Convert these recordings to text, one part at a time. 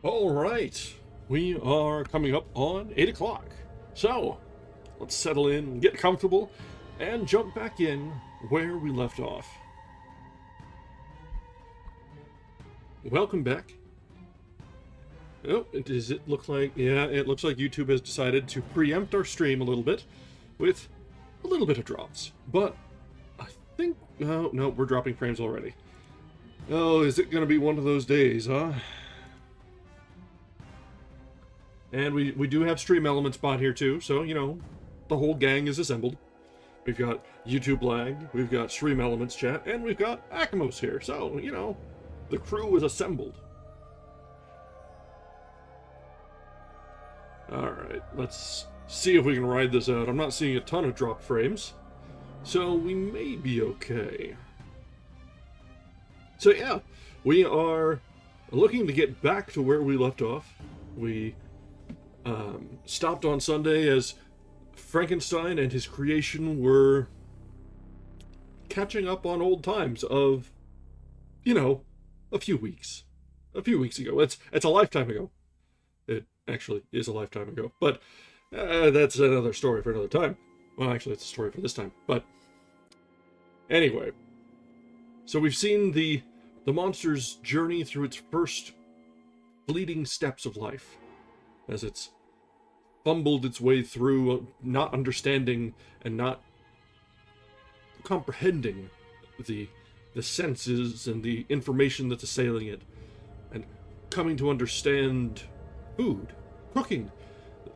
All right, we are coming up on 8 o'clock. So, let's settle in, get comfortable, and jump back in where we left off. Welcome back. Oh, does it look like... Yeah, it looks like YouTube has decided to preempt our stream a little bit with a little bit of drops. But I think... Oh, no, we're dropping frames already. Oh, is it going to be one of those days, huh? And we do have Stream Elements bot here too, so, you know, the whole gang is assembled. We've got YouTube lag, we've got Stream Elements chat, and we've got Akimos here, so, you know, the crew is assembled. Alright, let's see if we can ride this out. I'm not seeing a ton of drop frames, so we may be okay. So yeah, we are looking to get back to where we left off. We stopped on Sunday as Frankenstein and his creation were catching up on old times of, you know, a few weeks ago. It's a lifetime ago. It actually is a lifetime ago, but that's another story for another time. Well, actually, it's a story for this time, but anyway. So we've seen the monster's journey through its first fleeting steps of life, as it's fumbled its way through, not understanding and not comprehending the senses and the information that's assailing it, and coming to understand food, cooking,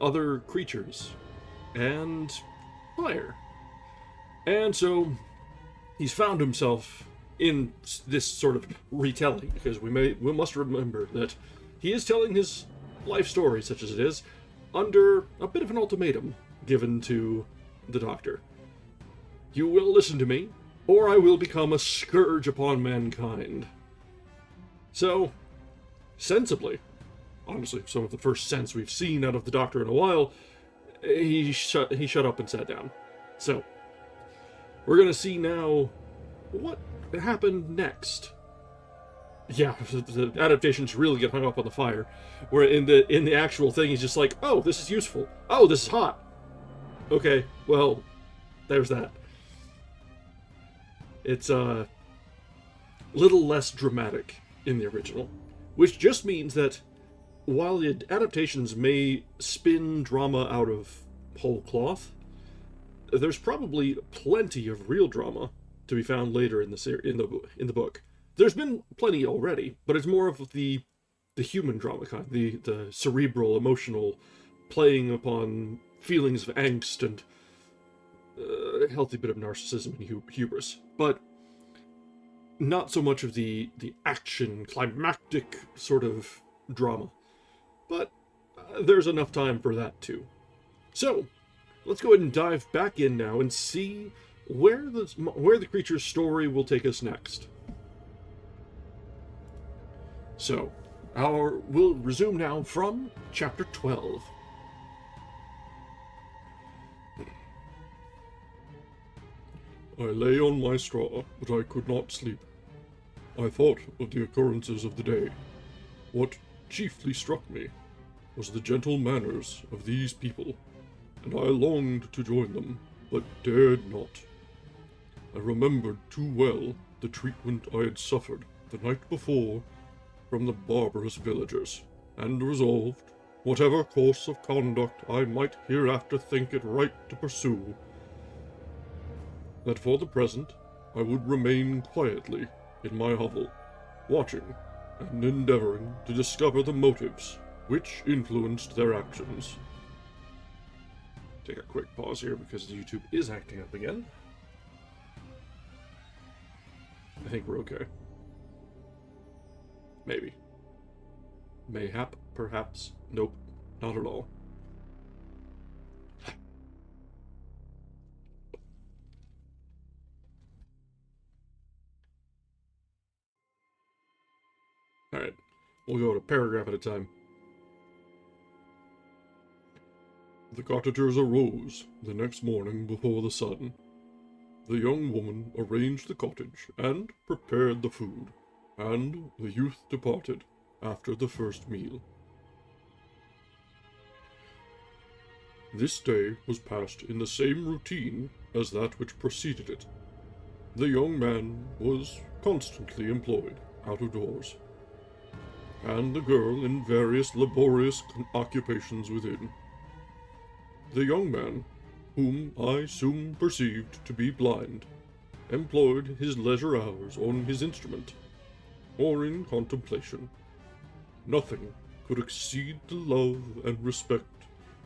other creatures, and fire. And so he's found himself in this sort of retelling, because we must remember that he is telling his life story, such as it is, under a bit of an ultimatum given to the Doctor. You will listen to me, or I will become a scourge upon mankind. So, sensibly, honestly, some of the first sense we've seen out of the Doctor in a while, he shut up and sat down. So, we're gonna see now what happened next. Yeah, the adaptations really get hung up on the fire. Where in the actual thing, he's just like, oh, this is useful. Oh, this is hot. Okay, well, there's that. It's a little less dramatic in the original, which just means that while the adaptations may spin drama out of whole cloth, there's probably plenty of real drama to be found later in the book. There's been plenty already, but it's more of the human drama kind, the cerebral, emotional, playing upon feelings of angst and a healthy bit of narcissism and hubris, but not so much of the action, climactic sort of drama. But there's enough time for that too. So, let's go ahead and dive back in now and see where the creature's story will take us next. So, we'll resume now from Chapter 12. I lay on my straw, but I could not sleep. I thought of the occurrences of the day. What chiefly struck me was the gentle manners of these people, and I longed to join them, but dared not. I remembered too well the treatment I had suffered the night before from the barbarous villagers, and resolved, whatever course of conduct I might hereafter think it right to pursue, that for the present I would remain quietly in my hovel, watching and endeavoring to discover the motives which influenced their actions. Take a quick pause here because YouTube is acting up again. I think we're okay. Maybe. Mayhap, perhaps. Nope, not at all. Alright, we'll go to paragraph at a time. The cottagers arose the next morning before the sun. The young woman arranged the cottage and prepared the food, and the youth departed after the first meal, This day was passed in the same routine as that which preceded it. The young man was constantly employed out of doors, and the girl in various laborious occupations within. The young man, whom I soon perceived to be blind, employed his leisure hours on his instrument, or in contemplation. Nothing could exceed the love and respect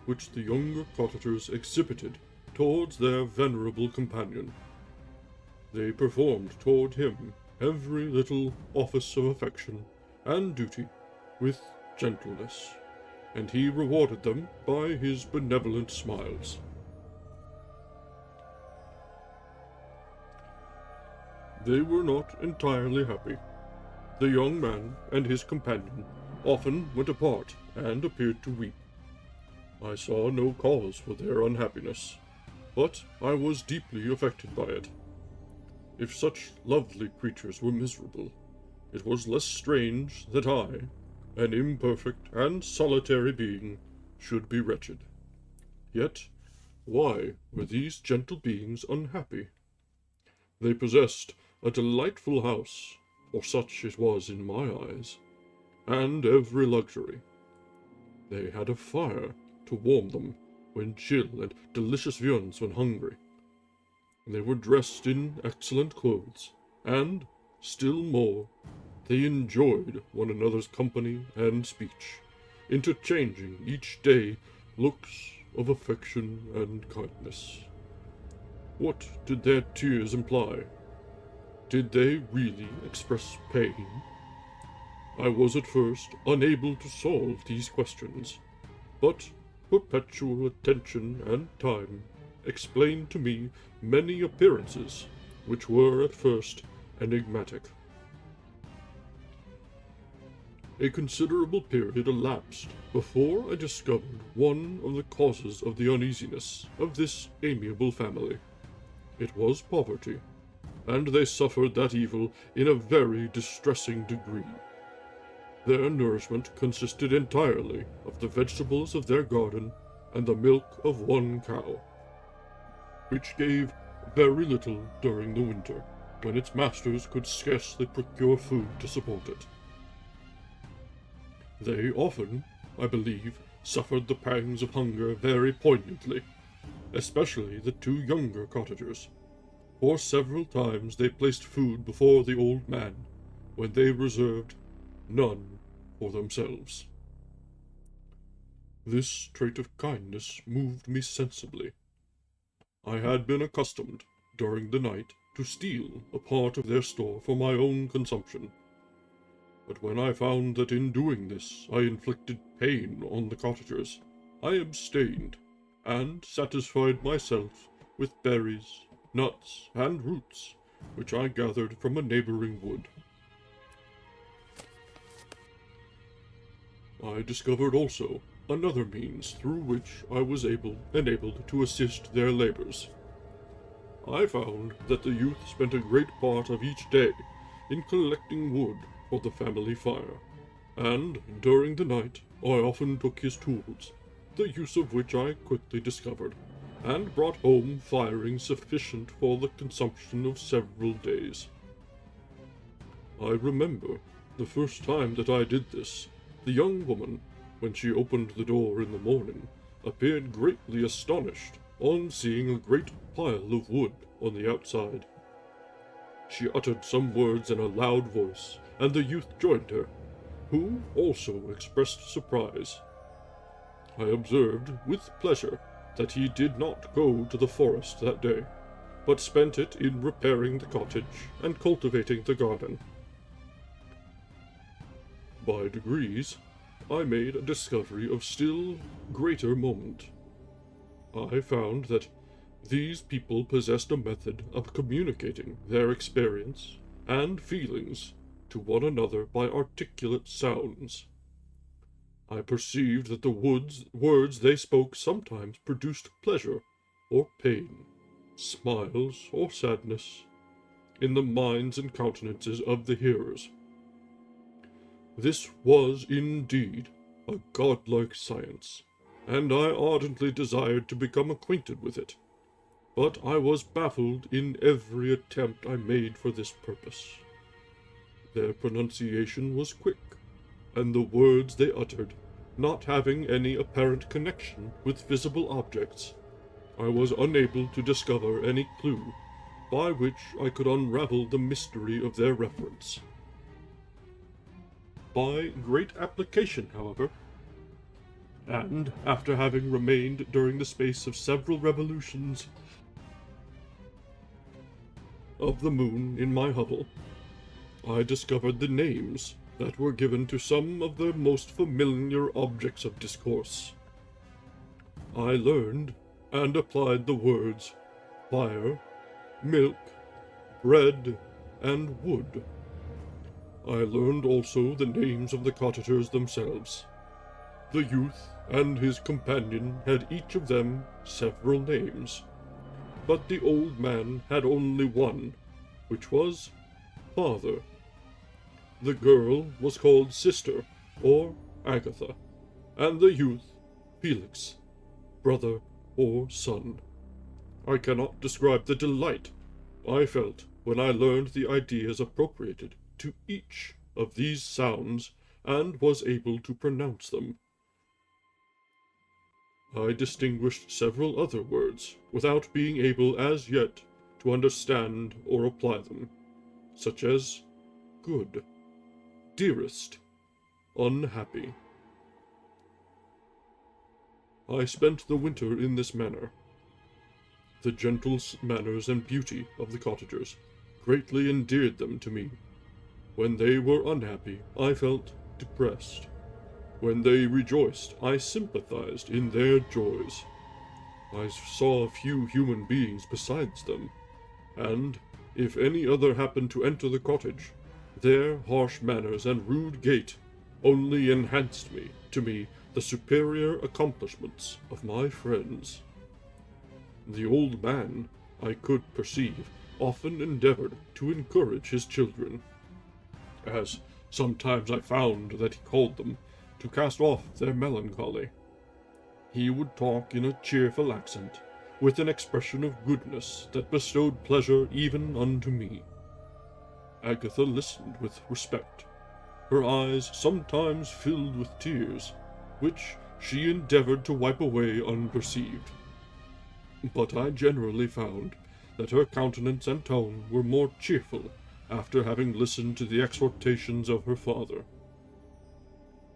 which the younger cottagers exhibited towards their venerable companion. They performed toward him every little office of affection and duty with gentleness, and he rewarded them by his benevolent smiles. They were not entirely happy. The young man and his companion often went apart and appeared to weep. I saw no cause for their unhappiness, but I was deeply affected by it. If such lovely creatures were miserable, it was less strange that I, an imperfect and solitary being, should be wretched. Yet, why were these gentle beings unhappy? They possessed a delightful house, or such it was in my eyes, and every luxury. They had a fire to warm them when chill and delicious viands when hungry. They were dressed in excellent clothes, and, still more, they enjoyed one another's company and speech, interchanging each day looks of affection and kindness. What did their tears imply? Did they really express pain? I was at first unable to solve these questions, but perpetual attention and time explained to me many appearances which were at first enigmatic. A considerable period elapsed before I discovered one of the causes of the uneasiness of this amiable family. It was poverty, and they suffered that evil in a very distressing degree. Their nourishment consisted entirely of the vegetables of their garden and the milk of one cow, which gave very little during the winter, when its masters could scarcely procure food to support it. They often, I believe, suffered the pangs of hunger very poignantly, especially the two younger cottagers, for several times they placed food before the old man, when they reserved none for themselves. This trait of kindness moved me sensibly. I had been accustomed, during the night, to steal a part of their store for my own consumption, but when I found that in doing this I inflicted pain on the cottagers, I abstained, and satisfied myself with berries, nuts, and roots, which I gathered from a neighboring wood. I discovered also another means through which I was enabled to assist their labors. I found that the youth spent a great part of each day in collecting wood for the family fire, and during the night I often took his tools, the use of which I quickly discovered, and brought home firing sufficient for the consumption of several days. I remember the first time that I did this, the young woman, when she opened the door in the morning, appeared greatly astonished on seeing a great pile of wood on the outside. She uttered some words in a loud voice, and the youth joined her, who also expressed surprise. I observed with pleasure that he did not go to the forest that day, but spent it in repairing the cottage and cultivating the garden. By degrees, I made a discovery of still greater moment. I found that these people possessed a method of communicating their experience and feelings to one another by articulate sounds. I perceived that the words they spoke sometimes produced pleasure or pain, smiles or sadness, in the minds and countenances of the hearers. This was indeed a godlike science, and I ardently desired to become acquainted with it. But I was baffled in every attempt I made for this purpose. Their pronunciation was quick, and the words they uttered, not having any apparent connection with visible objects, I was unable to discover any clue by which I could unravel the mystery of their reference. By great application, however, and after having remained during the space of several revolutions of the moon in my hovel, I discovered the names that were given to some of the most familiar objects of discourse. I learned and applied the words fire, milk, bread, and wood. I learned also the names of the cottagers themselves. The youth and his companion had each of them several names, but the old man had only one, which was father. The girl was called sister, or Agatha, and the youth Felix, brother or son. I cannot describe the delight I felt when I learned the ideas appropriated to each of these sounds and was able to pronounce them. I distinguished several other words without being able as yet to understand or apply them, such as good, dearest, unhappy. I spent the winter in this manner. The gentle manners and beauty of the cottagers greatly endeared them to me. When they were unhappy, I felt depressed. When they rejoiced, I sympathized in their joys. I saw few human beings besides them, and, if any other happened to enter the cottage, their harsh manners and rude gait only enhanced to me the superior accomplishments of my friends. The old man, I could perceive, often endeavored to encourage his children, as sometimes I found that he called them, to cast off their melancholy. He would talk in a cheerful accent, with an expression of goodness that bestowed pleasure even unto me. Agatha listened with respect, her eyes sometimes filled with tears, which she endeavored to wipe away unperceived. But I generally found that her countenance and tone were more cheerful after having listened to the exhortations of her father.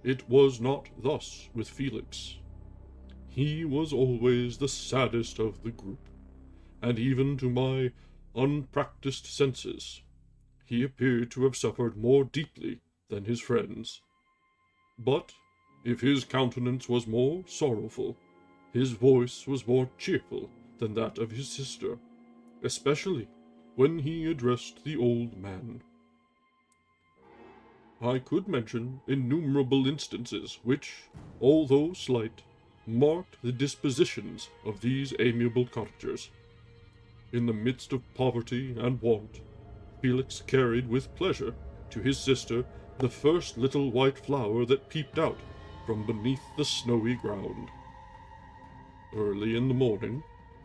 It was not thus with Felix. He was always the saddest of the group, and even to my unpractised senses, he appeared to have suffered more deeply than his friends. But if his countenance was more sorrowful, his voice was more cheerful than that of his sister, especially when he addressed the old man. I could mention innumerable instances which, although slight, marked the dispositions of these amiable cottagers. In the midst of poverty and want, Felix carried with pleasure to his sister the first little white flower that peeped out from beneath the snowy ground. Early in the morning,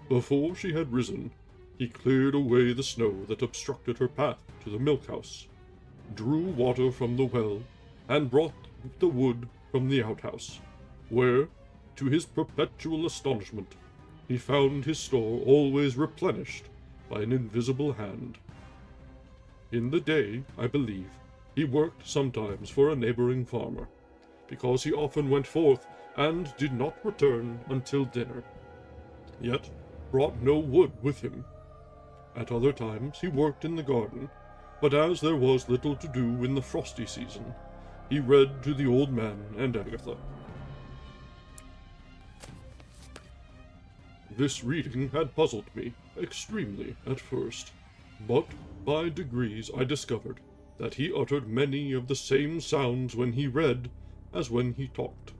before she had risen, he cleared away the snow that obstructed her path to the milk-house, drew water from the well, and brought the wood from the outhouse, where, to his perpetual astonishment, he found his store always replenished by an invisible hand. In the day, I believe, he worked sometimes for a neighboring farmer, because he often went forth and did not return until dinner, yet brought no wood with him. At other times he worked in the garden, but as there was little to do in the frosty season, he read to the old man and Agatha. This reading had puzzled me extremely at first, but by degrees I discovered that he uttered many of the same sounds when he read as when he talked.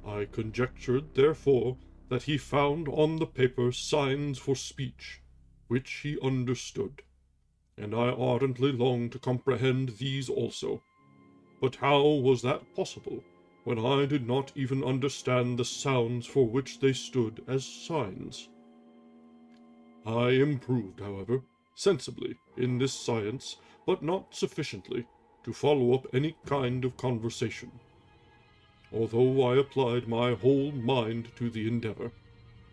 I conjectured, therefore, that he found on the paper signs for speech, which he understood, and I ardently longed to comprehend these also. But how was that possible, when I did not even understand the sounds for which they stood as signs. I improved, however, sensibly in this science, but not sufficiently to follow up any kind of conversation, although I applied my whole mind to the endeavor,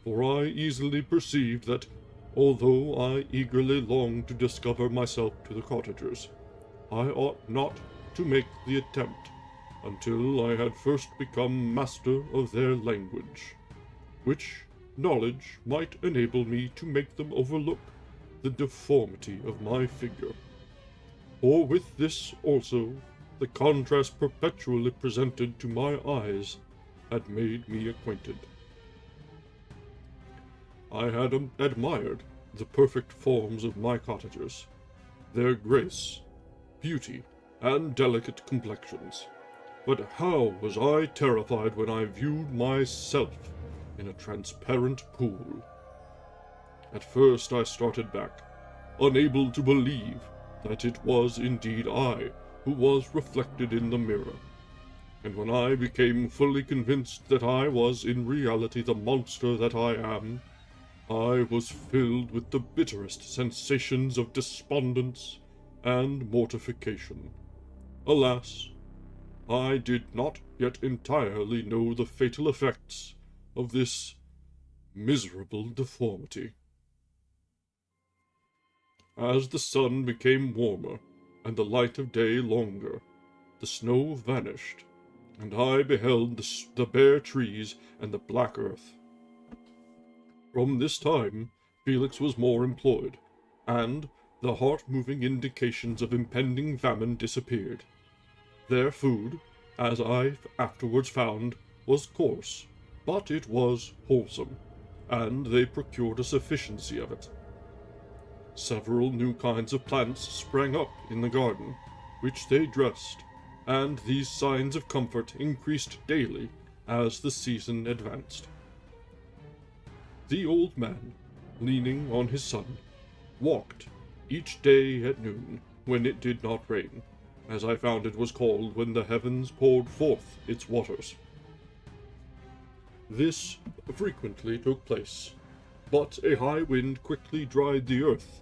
for I easily perceived that, although I eagerly longed to discover myself to the cottagers, I ought not to make the attempt until I had first become master of their language, which knowledge might enable me to make them overlook the deformity of my figure. For with this also, the contrast perpetually presented to my eyes had made me acquainted. I had admired the perfect forms of my cottagers, their grace, beauty, and delicate complexions. But how was I terrified when I viewed myself in a transparent pool. At first I started back, unable to believe that it was indeed I who was reflected in the mirror, and when I became fully convinced that I was in reality the monster that I am, I was filled with the bitterest sensations of despondence and mortification. Alas, I did not yet entirely know the fatal effects of this miserable deformity. As the sun became warmer, and the light of day longer, the snow vanished, and I beheld the bare trees and the black earth. From this time Felix was more employed, and the heart-moving indications of impending famine disappeared. Their food, as I afterwards found, was coarse, but it was wholesome, and they procured a sufficiency of it. Several new kinds of plants sprang up in the garden, which they dressed, and these signs of comfort increased daily as the season advanced. The old man, leaning on his son, walked each day at noon, when it did not rain, as I found it was called when the heavens poured forth its waters. This frequently took place, but a high wind quickly dried the earth,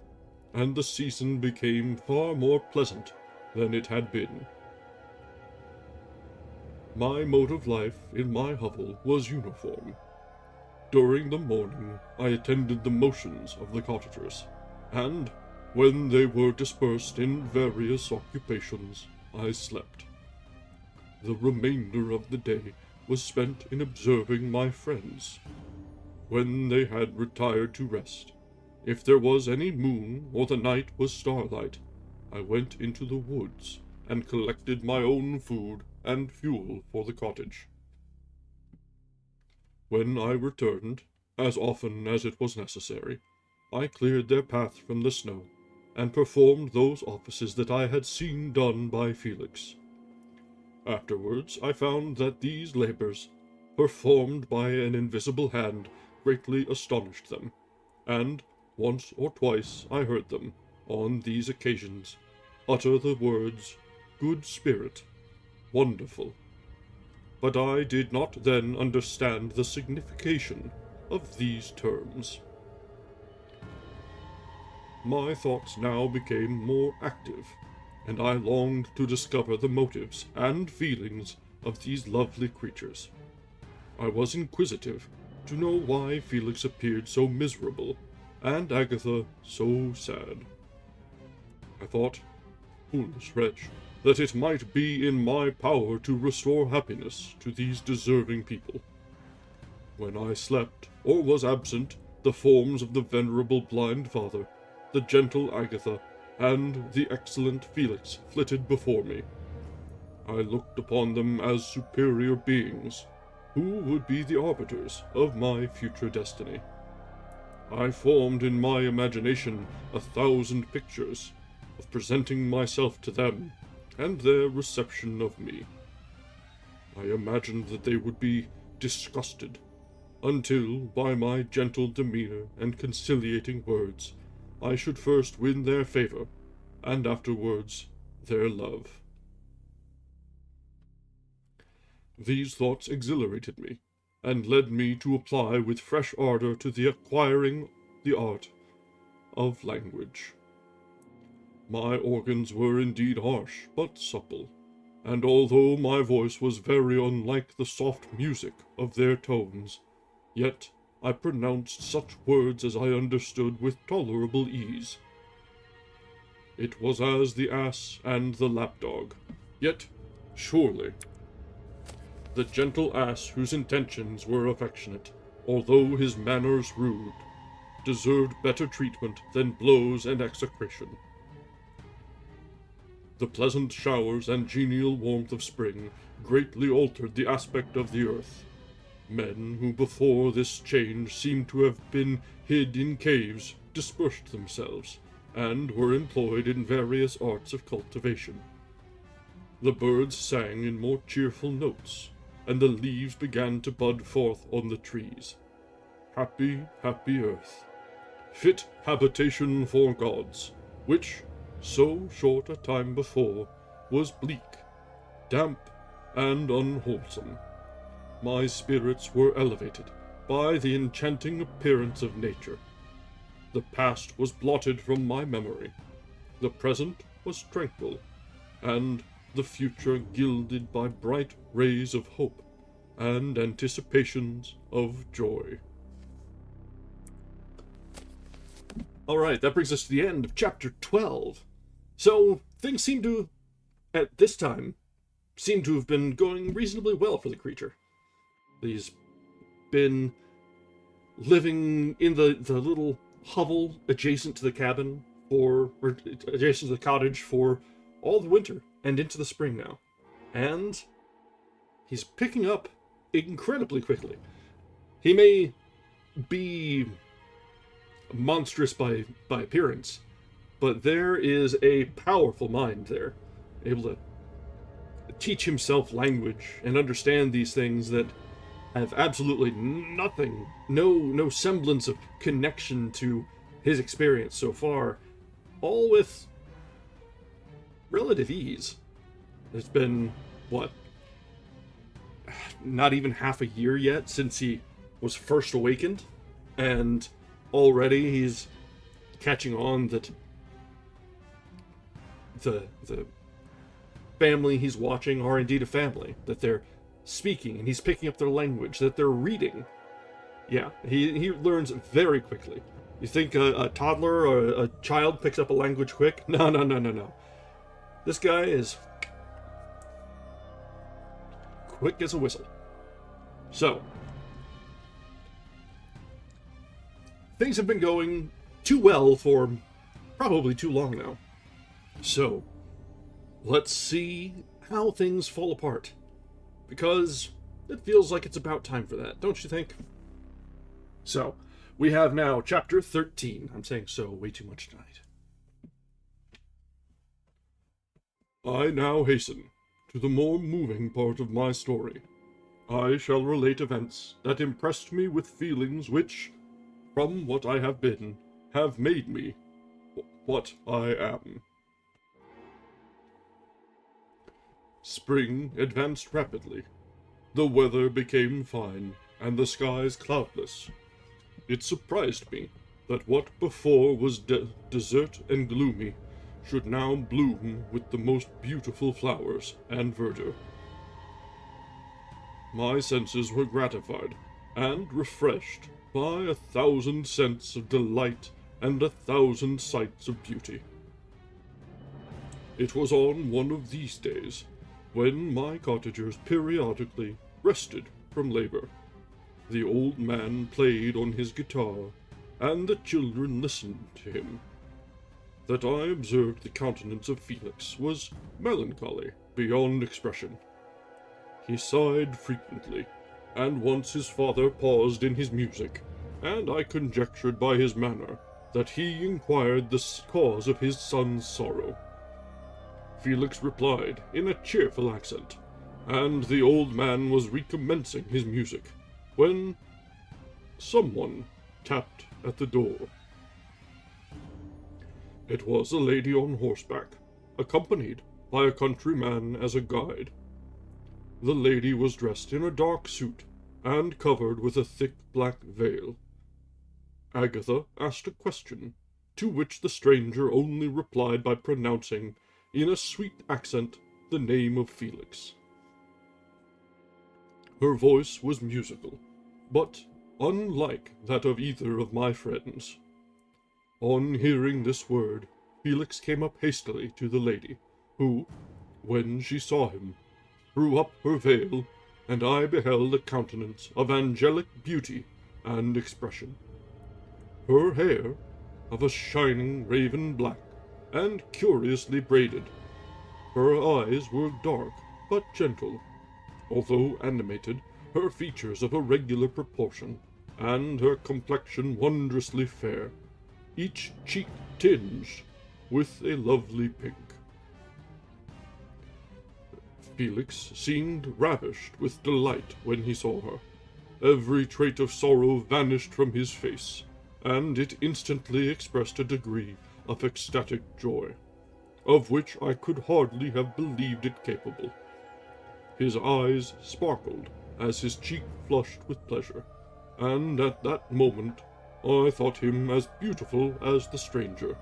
and the season became far more pleasant than it had been. My mode of life in my hovel was uniform. During the morning I attended the motions of the cottagers, and when they were dispersed in various occupations, I slept. The remainder of the day was spent in observing my friends. When they had retired to rest, if there was any moon or the night was starlight, I went into the woods and collected my own food and fuel for the cottage. When I returned, as often as it was necessary, I cleared their path from the snow, and performed those offices that I had seen done by Felix. Afterwards I found that these labors, performed by an invisible hand, greatly astonished them, and once or twice I heard them, on these occasions, utter the words, "Good spirit," "wonderful," but I did not then understand the signification of these terms. My thoughts now became more active, and I longed to discover the motives and feelings of these lovely creatures. I was inquisitive to know why Felix appeared so miserable, and Agatha so sad. I thought, foolish wretch, that it might be in my power to restore happiness to these deserving people. When I slept, or was absent, the forms of the venerable blind father, the gentle Agatha, and the excellent Felix flitted before me. I looked upon them as superior beings, who would be the arbiters of my future destiny. I formed in my imagination 1,000 pictures of presenting myself to them, and their reception of me. I imagined that they would be disgusted, until, by my gentle demeanor and conciliating words, I should first win their favor, and afterwards their love. These thoughts exhilarated me, and led me to apply with fresh ardor to the acquiring the art of language. My organs were indeed harsh, but supple, and although my voice was very unlike the soft music of their tones, yet I pronounced such words as I understood with tolerable ease. It was as the ass and the lapdog, yet surely the gentle ass whose intentions were affectionate, although his manners rude, deserved better treatment than blows and execration. The pleasant showers and genial warmth of spring greatly altered the aspect of the earth. Men who before this change seemed to have been hid in caves dispersed themselves, and were employed in various arts of cultivation. The birds sang in more cheerful notes, and the leaves began to bud forth on the trees. Happy, happy earth, fit habitation for gods, which, so short a time before, was bleak, damp, and unwholesome. My spirits were elevated by the enchanting appearance of nature. The past was blotted from my memory, the present was tranquil, and the future gilded by bright rays of hope and anticipations of joy. All right, that brings us to the end of chapter 12. So, things seem to, at this time, seem to have been going reasonably well for the creature. He's been living in the little hovel adjacent to the cabin or adjacent to the cottage for all the winter and into the spring now. And he's picking up incredibly quickly. He may be monstrous by appearance, but there is a powerful mind there, able to teach himself language and understand these things that have absolutely nothing, no semblance of connection to his experience so far, all with relative ease. It's been, not even half a year yet since he was first awakened, and already he's catching on that the family he's watching are indeed a family, that they're speaking, and he's picking up their language, that they're reading. Yeah, he learns very quickly. You think a toddler or a child picks up a language quick? No. This guy is quick as a whistle. So, things have been going too well for probably too long now. So, let's see how things fall apart. Because it feels like it's about time for that, don't you think? So, we have now chapter 13. I'm saying so way too much tonight. I now hasten to the more moving part of my story. I shall relate events that impressed me with feelings which, from what I have been, have made me what I am. Spring advanced rapidly. The weather became fine, and the skies cloudless. It surprised me that what before was desert and gloomy should now bloom with the most beautiful flowers and verdure. My senses were gratified and refreshed by 1,000 scents of delight and 1,000 sights of beauty. It was on one of these days when my cottagers periodically rested from labor. The old man played on his guitar, and the children listened to him, that I observed the countenance of Felix was melancholy beyond expression. He sighed frequently, and once his father paused in his music, and I conjectured by his manner that he inquired the cause of his son's sorrow. Felix replied in a cheerful accent, and the old man was recommencing his music, when someone tapped at the door. It was a lady on horseback, accompanied by a countryman as a guide. The lady was dressed in a dark suit, and covered with a thick black veil. Agatha asked a question, to which the stranger only replied by pronouncing, in a sweet accent, the name of Felix. Her voice was musical, but unlike that of either of my friends. On hearing this word, Felix came up hastily to the lady, who, when she saw him, threw up her veil, and I beheld a countenance of angelic beauty and expression. Her hair, of a shining raven black, and curiously braided. Her eyes were dark, but gentle. Although animated, her features of a regular proportion, and her complexion wondrously fair, each cheek tinged with a lovely pink. Felix seemed ravished with delight when he saw her. Every trait of sorrow vanished from his face, and it instantly expressed a degree of ecstatic joy, of which I could hardly have believed it capable. His eyes sparkled as his cheek flushed with pleasure, and at that moment I thought him as beautiful as the stranger.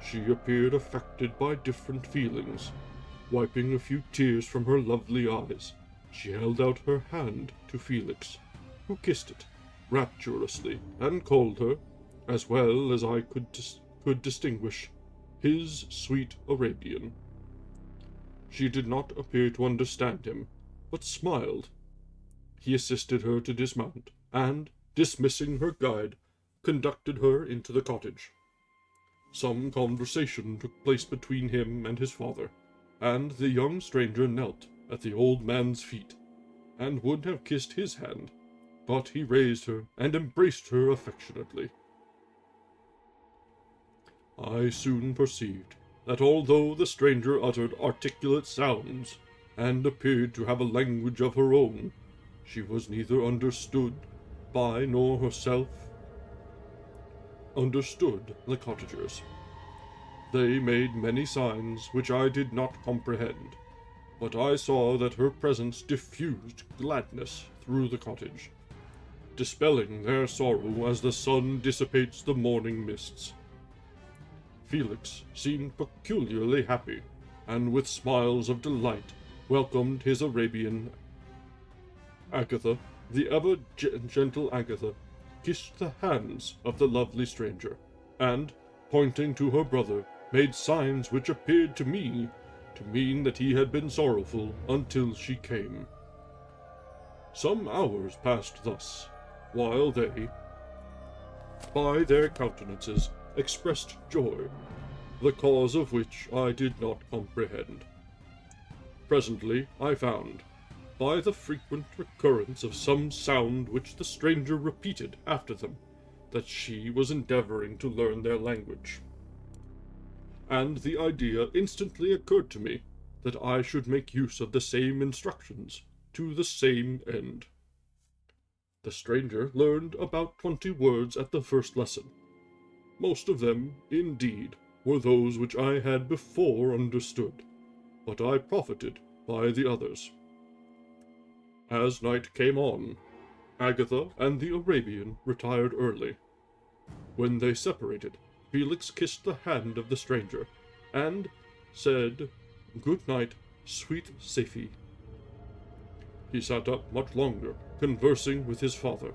She appeared affected by different feelings. Wiping a few tears from her lovely eyes, she held out her hand to Felix, who kissed it rapturously, and called her, as well as I could distinguish, his sweet Arabian. She did not appear to understand him, but smiled. He assisted her to dismount, and, dismissing her guide, conducted her into the cottage. Some conversation took place between him and his father, and the young stranger knelt at the old man's feet, and would have kissed his hand, but he raised her and embraced her affectionately. I soon perceived that although the stranger uttered articulate sounds, and appeared to have a language of her own, she was neither understood by nor herself understood the cottagers. They made many signs which I did not comprehend, but I saw that her presence diffused gladness through the cottage, dispelling their sorrow as the sun dissipates the morning mists. Felix seemed peculiarly happy, and with smiles of delight welcomed his Arabian. Agatha, the ever gentle Agatha, kissed the hands of the lovely stranger, and, pointing to her brother, made signs which appeared to me to mean that he had been sorrowful until she came. Some hours passed thus, while they, by their countenances, expressed joy, the cause of which I did not comprehend. Presently I found, by the frequent recurrence of some sound which the stranger repeated after them, that she was endeavoring to learn their language. And the idea instantly occurred to me that I should make use of the same instructions to the same end. The stranger learned about 20 words at the first lesson. Most of them, indeed, were those which I had before understood, but I profited by the others. As night came on, Agatha and the Arabian retired early. When they separated, Felix kissed the hand of the stranger, and said, "Good night, sweet Safie." He sat up much longer, conversing with his father,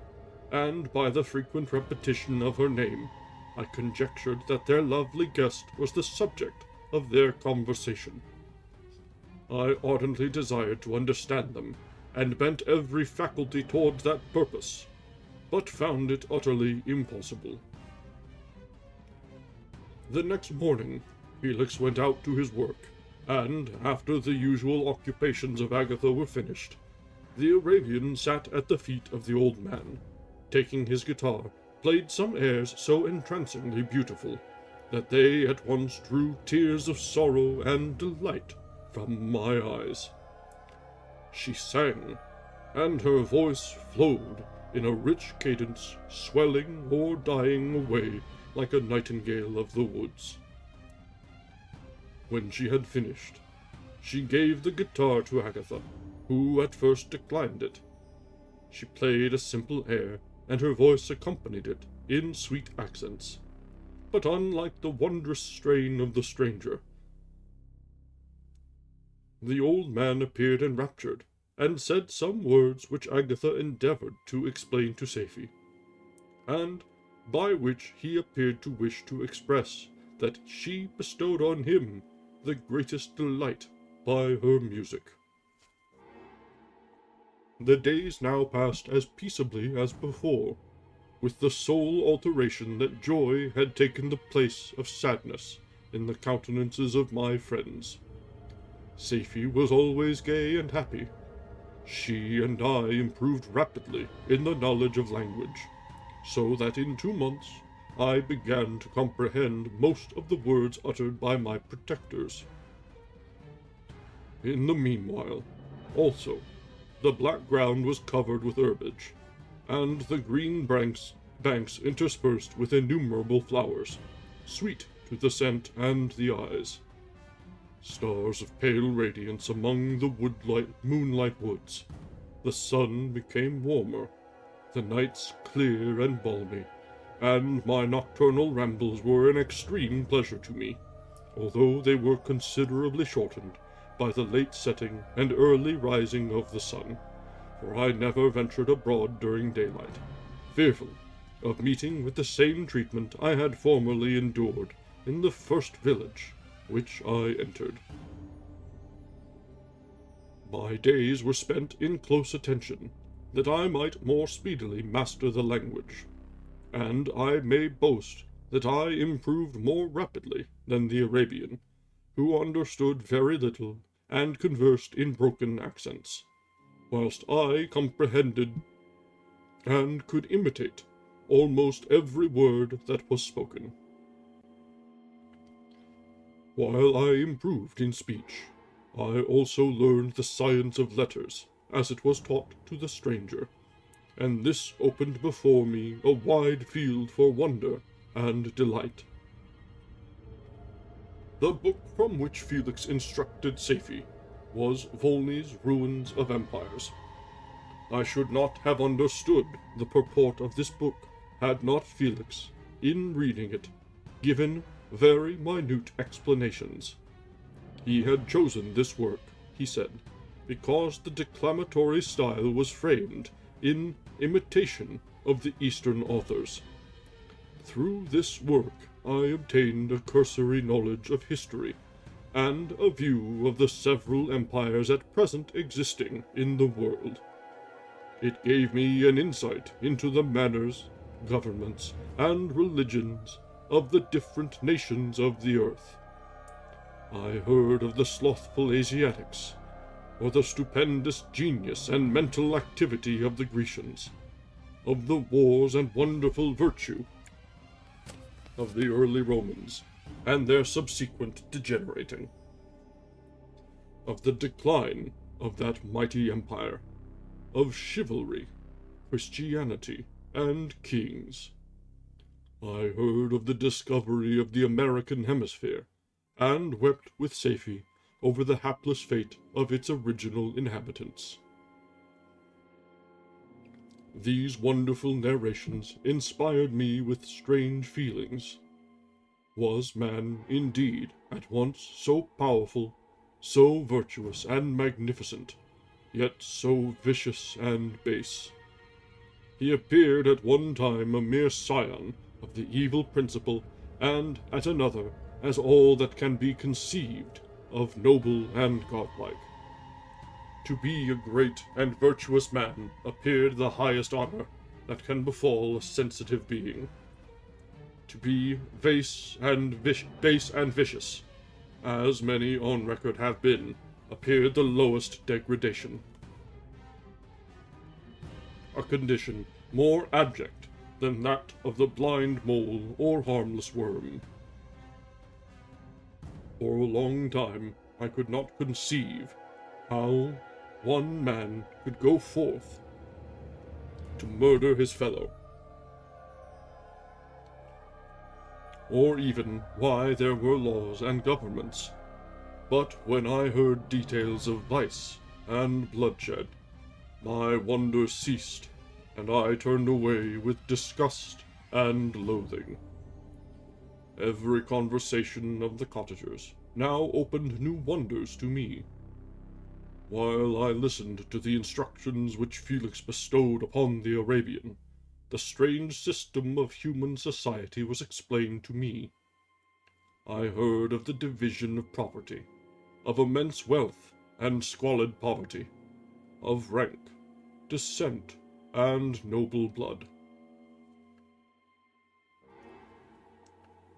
and by the frequent repetition of her name, I conjectured that their lovely guest was the subject of their conversation. I ardently desired to understand them, and bent every faculty towards that purpose, but found it utterly impossible. The next morning, Felix went out to his work, and, after the usual occupations of Agatha were finished, the Arabian sat at the feet of the old man, taking his guitar, played some airs so entrancingly beautiful that they at once drew tears of sorrow and delight from my eyes. She sang, and her voice flowed in a rich cadence, swelling or dying away like a nightingale of the woods. When she had finished, she gave the guitar to Agatha, who at first declined it. She played a simple air, and her voice accompanied it in sweet accents. But unlike the wondrous strain of the stranger, the old man appeared enraptured, and said some words which Agatha endeavored to explain to Safie, and by which he appeared to wish to express that she bestowed on him the greatest delight by her music. The days now passed as peaceably as before, with the sole alteration that joy had taken the place of sadness in the countenances of my friends. Safie was always gay and happy. She and I improved rapidly in the knowledge of language, so that in 2 months I began to comprehend most of the words uttered by my protectors. In the meanwhile, also, the black ground was covered with herbage, and the green banks interspersed with innumerable flowers, sweet to the scent and the eyes. Stars of pale radiance among the moonlight woods. The sun became warmer, the nights clear and balmy, and my nocturnal rambles were an extreme pleasure to me, although they were considerably shortened by the late setting and early rising of the sun, for I never ventured abroad during daylight, fearful of meeting with the same treatment I had formerly endured in the first village which I entered. My days were spent in close attention, that I might more speedily master the language, and I may boast that I improved more rapidly than the Arabian, who understood very little and conversed in broken accents, whilst I comprehended and could imitate almost every word that was spoken. While I improved in speech, I also learned the science of letters, as it was taught to the stranger, and this opened before me a wide field for wonder and delight. The book from which Felix instructed Safie was Volney's Ruins of Empires. I should not have understood the purport of this book had not Felix, in reading it, given very minute explanations. He had chosen this work, he said, because the declamatory style was framed in imitation of the Eastern authors. Through this work I obtained a cursory knowledge of history, and a view of the several empires at present existing in the world. It gave me an insight into the manners, governments, and religions of the different nations of the earth. I heard of the slothful Asiatics, or the stupendous genius and mental activity of the Grecians, of the wars and wonderful virtue of the early Romans, and their subsequent degenerating, of the decline of that mighty empire, of chivalry, Christianity, and kings. I heard of the discovery of the American hemisphere, and wept with Safie over the hapless fate of its original inhabitants. These wonderful narrations inspired me with strange feelings. Was man, indeed, at once so powerful, so virtuous and magnificent, yet so vicious and base? He appeared at one time a mere scion of the evil principle, and at another as all that can be conceived of noble and godlike. To be a great and virtuous man appeared the highest honor that can befall a sensitive being. To be base and vicious, as many on record have been, appeared the lowest degradation. A condition more abject than that of the blind mole or harmless worm. For a long time I could not conceive how one man could go forth to murder his fellow, or even why there were laws and governments. But when I heard details of vice, and bloodshed. My wonder ceased, and I turned away with disgust and loathing. Every conversation of the cottagers now opened new wonders to me. While I listened to the instructions which Felix bestowed upon the Arabian, the strange system of human society was explained to me. I heard of the division of property, of immense wealth and squalid poverty, of rank, descent, and noble blood.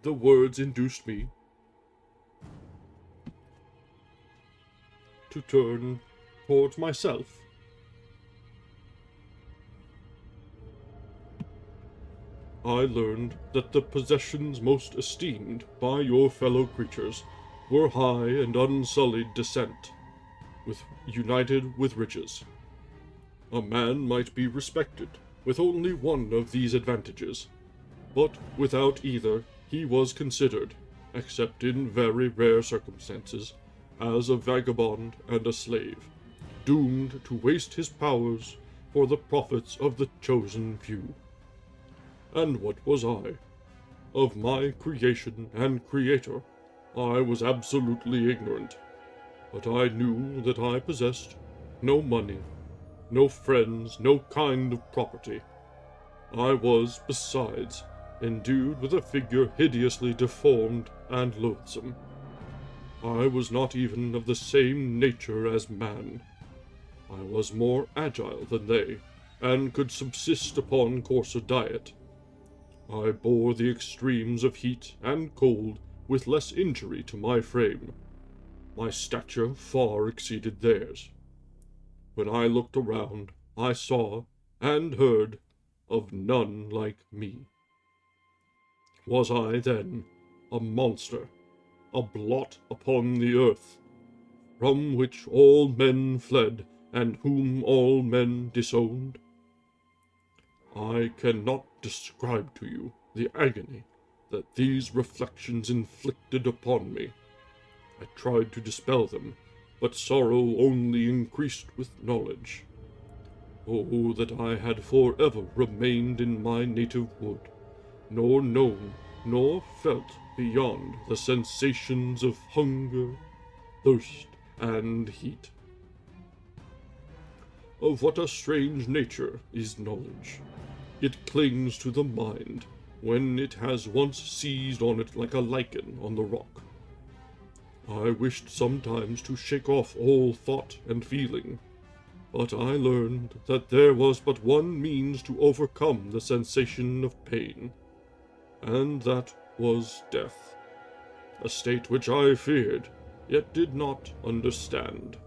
The words induced me to turn towards myself. I learned that the possessions most esteemed by your fellow creatures were high and unsullied descent, united with riches. A man might be respected with only one of these advantages, but without either he was considered, except in very rare circumstances, as a vagabond and a slave, doomed to waste his powers for the profits of the chosen few. And what was I? Of my creation and creator, I was absolutely ignorant, but I knew that I possessed no money, no friends, no kind of property. I was, besides, endued with a figure hideously deformed and loathsome. I was not even of the same nature as man. I was more agile than they, and could subsist upon coarser diet. I bore the extremes of heat and cold with less injury to my frame. My stature far exceeded theirs. When I looked around, I saw and heard of none like me. Was I, then, a monster, a blot upon the earth, from which all men fled, and whom all men disowned? I cannot describe to you the agony that these reflections inflicted upon me. I tried to dispel them, but sorrow only increased with knowledge. Oh, that I had forever remained in my native wood, nor known, nor felt beyond the sensations of hunger, thirst, and heat. Of what a strange nature is knowledge! It clings to the mind when it has once seized on it like a lichen on the rock. I wished sometimes to shake off all thought and feeling, but I learned that there was but one means to overcome the sensation of pain, and that was death, a state which I feared, yet did not understand.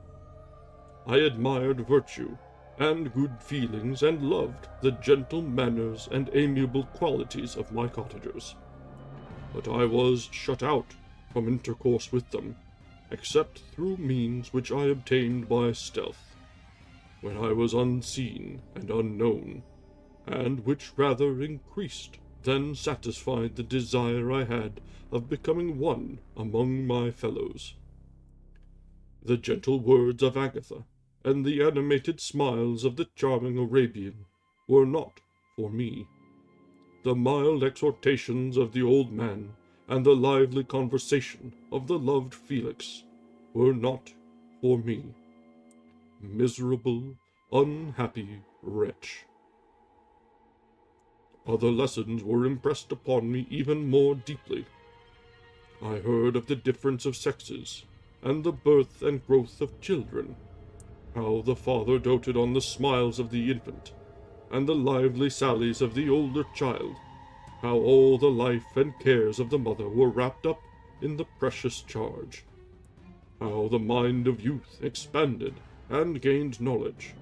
I admired virtue and good feelings, and loved the gentle manners and amiable qualities of my cottagers, but I was shut out from intercourse with them, except through means which I obtained by stealth, when I was unseen and unknown, and which rather increased than satisfied the desire I had of becoming one among my fellows. The gentle words of Agatha and the animated smiles of the charming Arabian were not for me. The mild exhortations of the old man and the lively conversation of the loved Felix were not for me. Miserable, unhappy wretch! Other lessons were impressed upon me even more deeply. I heard of the difference of sexes, and the birth and growth of children, how the father doted on the smiles of the infant, and the lively sallies of the older child, how all the life and cares of the mother were wrapped up in the precious charge, how the mind of youth expanded and gained knowledge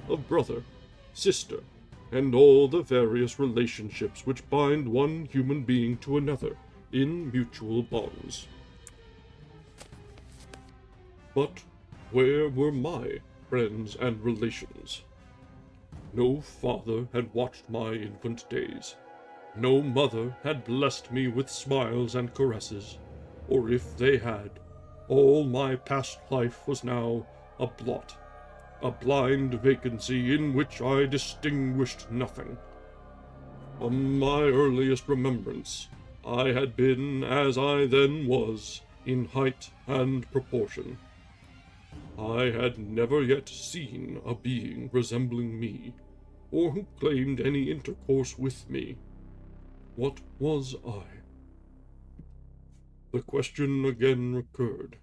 of brother, sister, and all the various relationships which bind one human being to another in mutual bonds. But where were my friends and relations? No father had watched my infant days. No mother had blessed me with smiles and caresses, or if they had, all my past life was now a blot, a blind vacancy in which I distinguished nothing. From my earliest remembrance, I had been as I then was in height and proportion. I had never yet seen a being resembling me, or who claimed any intercourse with me. What was I? The question again recurred,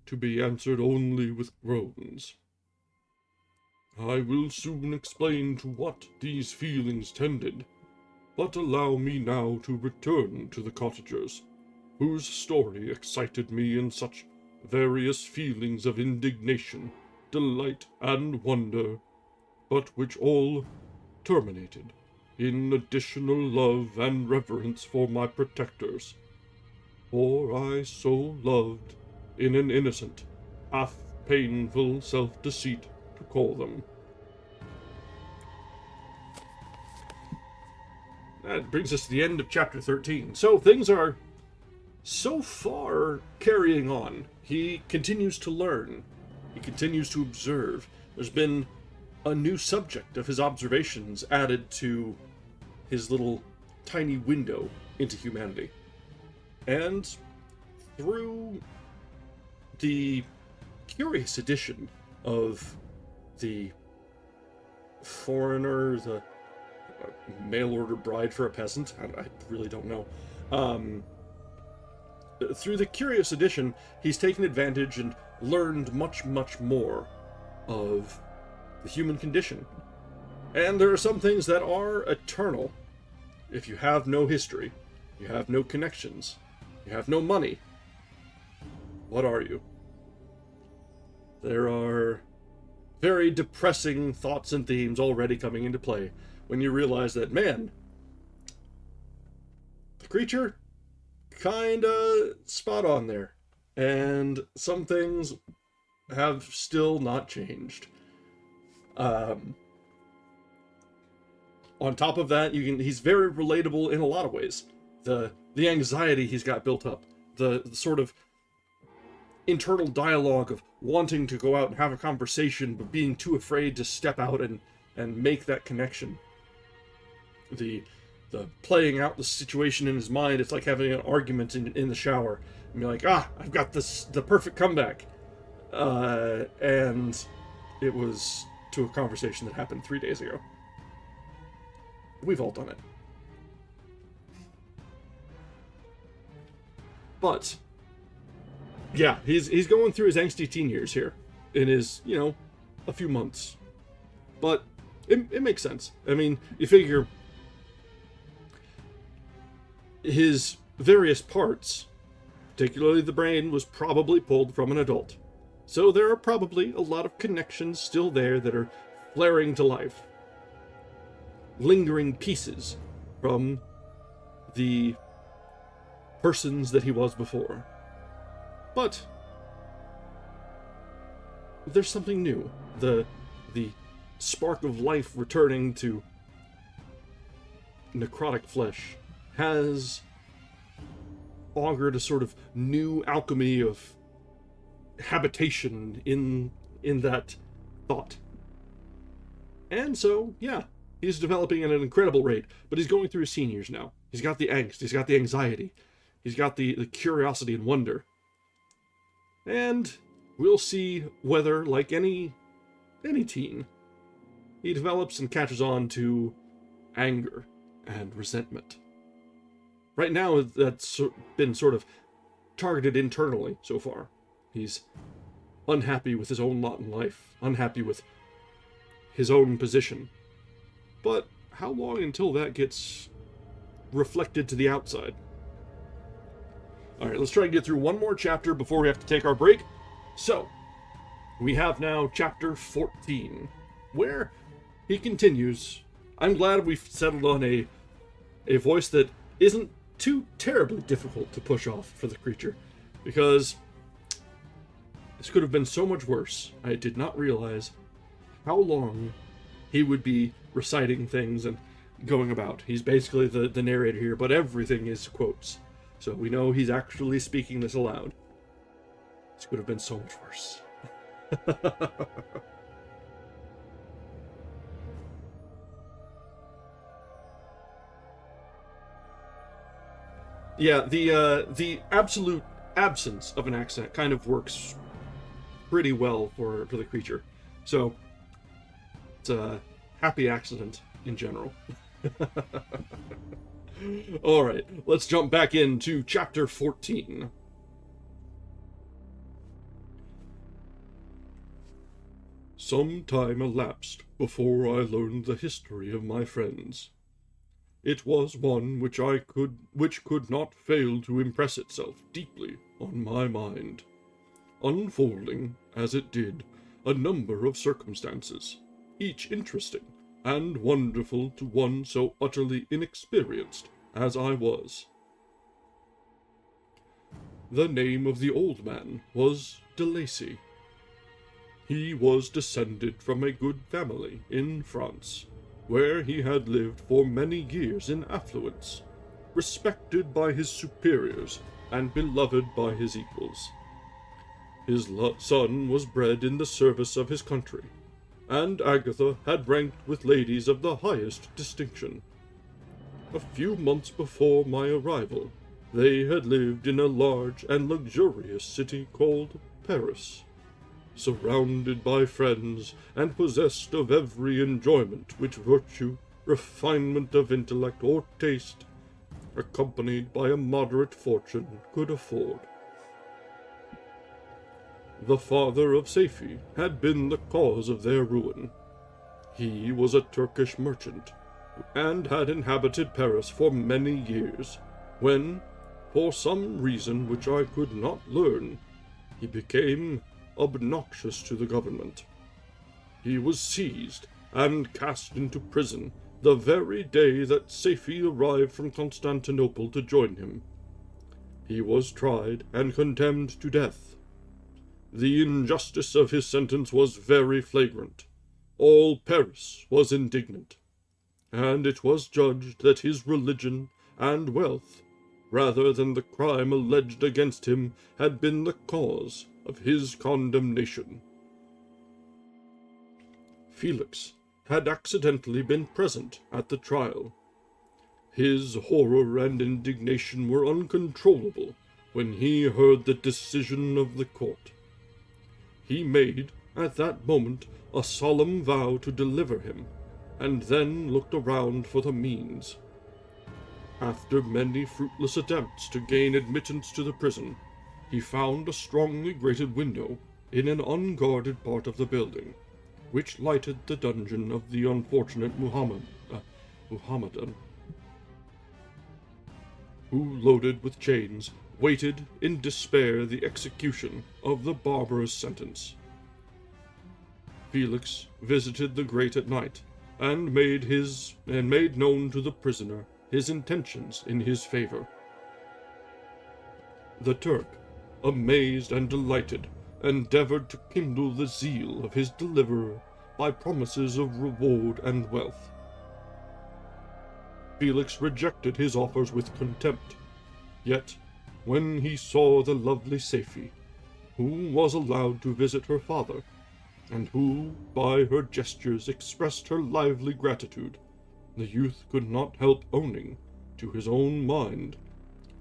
to be answered only with groans. I will soon explain to what these feelings tended, but allow me now to return to the cottagers, whose story excited me in such various feelings of indignation, delight, and wonder, but which all terminated in additional love and reverence for my protectors, for I so loved, in an innocent, half-painful self-deceit, to call them. That brings us to the end of chapter 13. So things are so far carrying on. He continues to learn. He continues to observe. There's been a new subject of his observations added to his little tiny window into humanity. And through the curious addition of the foreigner, the mail-order bride for a peasant, I really don't know. Through the curious addition, he's taken advantage and learned much, much more of the human condition. And there are some things that are eternal. If you have no history, you have no connections, you have no money, what are you? There are very depressing thoughts and themes already coming into play when you realize that, man, the creature, kinda spot on there. And some things have still not changed. On top of that, he's very relatable in a lot of ways. The anxiety he's got built up, the sort of internal dialogue of wanting to go out and have a conversation, but being too afraid to step out and make that connection. The playing out the situation in his mind, it's like having an argument in the shower. And you're like, I've got the perfect comeback. And it was to a conversation that happened 3 days ago. We've all done it. But yeah, he's going through his angsty teen years here in his, a few months. But it makes sense. I mean, you figure his various parts, particularly the brain, was probably pulled from an adult. So there are probably a lot of connections still there that are flaring to life. Lingering pieces from the persons that he was before. But there's something new. The spark of life returning to necrotic flesh has augured a sort of new alchemy of habitation in that thought. And so, yeah, he's developing at an incredible rate, but he's going through his seniors now. He's got the angst, he's got the anxiety, he's got the curiosity and wonder. And we'll see whether, like any teen, he develops and catches on to anger and resentment. Right now, that's been sort of targeted internally so far. He's unhappy with his own lot in life, unhappy with his own position. But how long until that gets reflected to the outside? Alright, let's try to get through one more chapter before we have to take our break. So, we have now chapter 14, where he continues. I'm glad we've settled on a voice that isn't too terribly difficult to push off for the creature, because this could have been so much worse. I did not realize how long he would be reciting things and going about. He's basically the narrator here, but everything is quotes. So we know he's actually speaking this aloud. This could have been so much worse. Yeah, the absolute absence of an accent kind of works pretty well for the creature. So it's a happy accident in general. All right, let's jump back into chapter 14. Some time elapsed before I learned the history of my friends. It was one which could not fail to impress itself deeply on my mind, unfolding, as it did, a number of circumstances, each interesting and wonderful to one so utterly inexperienced as I was. The name of the old man was de Lacy. He was descended from a good family in France, where he had lived for many years in affluence, respected by his superiors and beloved by his equals. His son was bred in the service of his country, and Agatha had ranked with ladies of the highest distinction. A few months before my arrival, they had lived in a large and luxurious city called Paris, surrounded by friends and possessed of every enjoyment which virtue, refinement of intellect, or taste, accompanied by a moderate fortune, could afford. The father of Safie had been the cause of their ruin. He was a Turkish merchant, and had inhabited Paris for many years, when, for some reason which I could not learn, he became obnoxious to the government. He was seized and cast into prison the very day that Safie arrived from Constantinople to join him. He was tried and condemned to death. The injustice of his sentence was very flagrant. All Paris was indignant, and it was judged that his religion and wealth, rather than the crime alleged against him, had been the cause of his condemnation. Felix had accidentally been present at the trial. His horror and indignation were uncontrollable when he heard the decision of the court. He made, at that moment, a solemn vow to deliver him, and then looked around for the means. After many fruitless attempts to gain admittance to the prison, he found a strongly grated window in an unguarded part of the building, which lighted the dungeon of the unfortunate Muhammadan, who, loaded with chains, waited in despair the execution of the barbarous sentence. Felix visited the grate at night, and made known to the prisoner his intentions in his favor. The Turk, amazed and delighted, endeavored to kindle the zeal of his deliverer by promises of reward and wealth. Felix rejected his offers with contempt, yet when he saw the lovely Safie, who was allowed to visit her father, and who, by her gestures, expressed her lively gratitude, the youth could not help owning, to his own mind,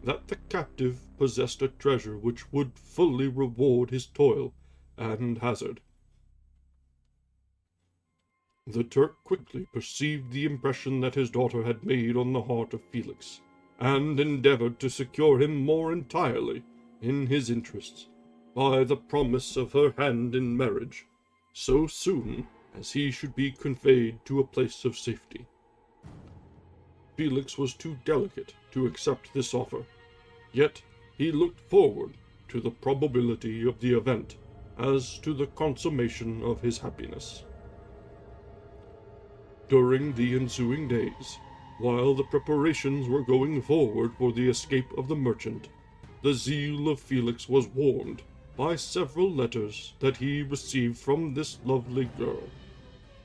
that the captive possessed a treasure which would fully reward his toil and hazard. The Turk quickly perceived the impression that his daughter had made on the heart of Felix, and endeavored to secure him more entirely in his interests by the promise of her hand in marriage, so soon as he should be conveyed to a place of safety. Felix was too delicate to accept this offer, yet he looked forward to the probability of the event as to the consummation of his happiness. During the ensuing days, while the preparations were going forward for the escape of the merchant, the zeal of Felix was warmed by several letters that he received from this lovely girl,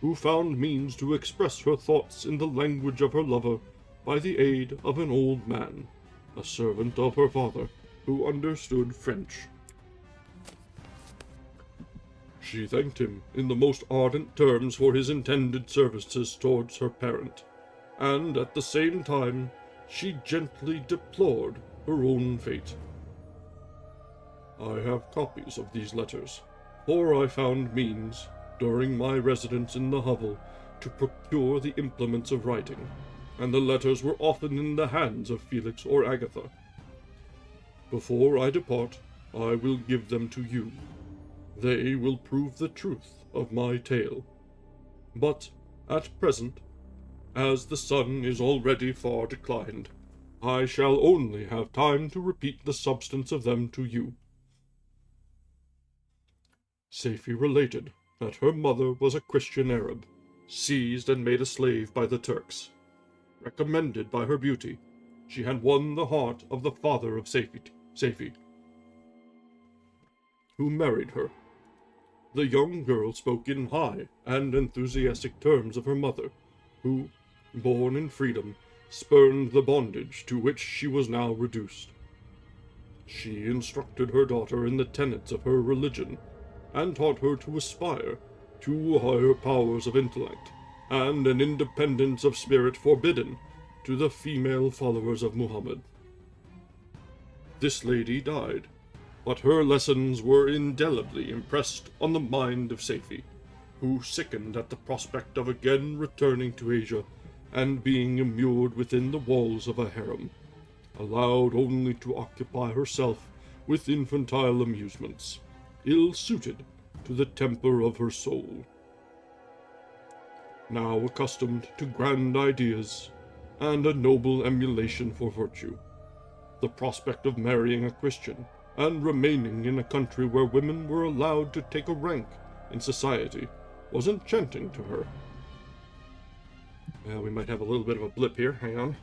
who found means to express her thoughts in the language of her lover by the aid of an old man, a servant of her father, who understood French. She thanked him in the most ardent terms for his intended services towards her parent, and at the same time she gently deplored her own fate. I have copies of these letters, for I found means, during my residence in the hovel, to procure the implements of writing, and the letters were often in the hands of Felix or Agatha. Before I depart, I will give them to you. They will prove the truth of my tale. But, at present, as the sun is already far declined, I shall only have time to repeat the substance of them to you. Safie related that her mother was a Christian Arab, seized and made a slave by the Turks. Recommended by her beauty, she had won the heart of the father of Safie, who married her. The young girl spoke in high and enthusiastic terms of her mother, who, born in freedom, spurned the bondage to which she was now reduced. She instructed her daughter in the tenets of her religion, and taught her to aspire to higher powers of intellect, and an independence of spirit forbidden to the female followers of Muhammad. This lady died, but her lessons were indelibly impressed on the mind of Safie, who sickened at the prospect of again returning to Asia and being immured within the walls of a harem, allowed only to occupy herself with infantile amusements, ill-suited to the temper of her soul. Now accustomed to grand ideas and a noble emulation for virtue, the prospect of marrying a Christian and remaining in a country where women were allowed to take a rank in society was enchanting to her. We might have a little bit of a blip here. Hang on.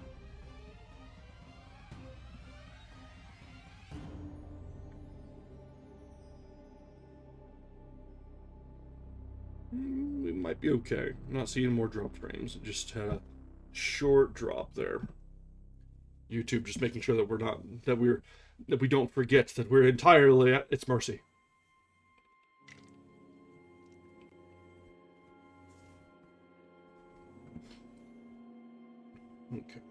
We might be okay. I'm not seeing more drop frames. It just had a short drop there. YouTube just making sure that we don't forget that we're entirely at its mercy. Okay.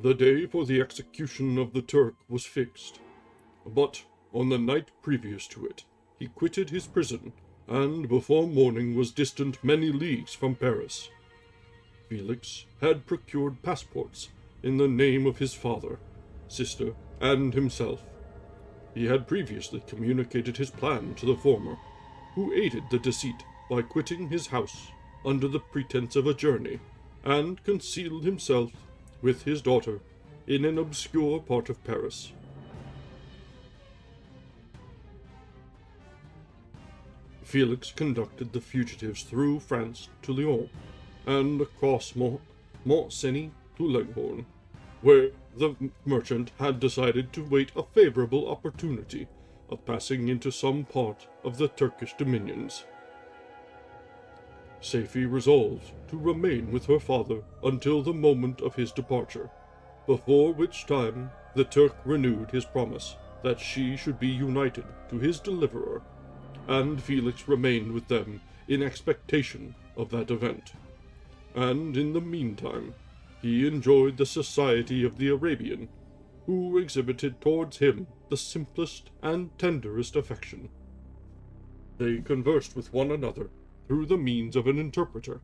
The day for the execution of the Turk was fixed, but on the night previous to it, he quitted his prison, and before morning was distant many leagues from Paris. Felix had procured passports in the name of his father, sister, and himself. He had previously communicated his plan to the former, who aided the deceit by quitting his house under the pretense of a journey, and concealed himself with his daughter in an obscure part of Paris. Felix conducted the fugitives through France to Lyon, and across Mont-Cenis to Leghorn, where the merchant had decided to wait a favorable opportunity of passing into some part of the Turkish dominions. Safie resolved to remain with her father until the moment of his departure, before which time the Turk renewed his promise that she should be united to his deliverer, and Felix remained with them in expectation of that event. And in the meantime, he enjoyed the society of the Arabian, who exhibited towards him the simplest and tenderest affection. They conversed with one another through the means of an interpreter,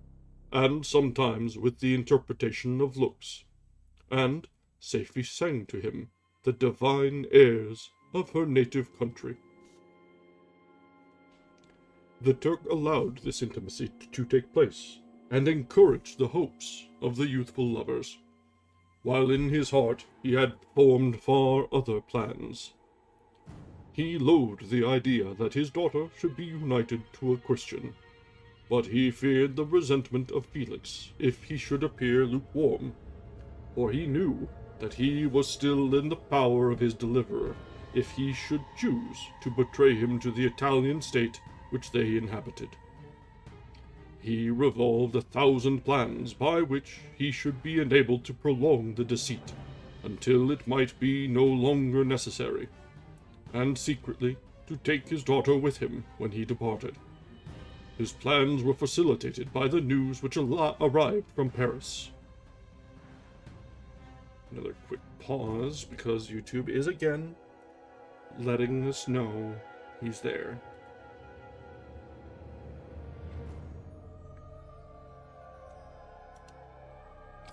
and sometimes with the interpretation of looks, and Safie sang to him the divine airs of her native country. The Turk allowed this intimacy to take place, and encouraged the hopes of the youthful lovers, while in his heart he had formed far other plans. He loathed the idea that his daughter should be united to a Christian, but he feared the resentment of Felix if he should appear lukewarm, for he knew that he was still in the power of his deliverer if he should choose to betray him to the Italian state which they inhabited. He revolved 1,000 plans by which he should be enabled to prolong the deceit until it might be no longer necessary, and secretly to take his daughter with him when he departed. His plans were facilitated by the news which arrived from Paris. Another quick pause because YouTube is again letting us know he's there.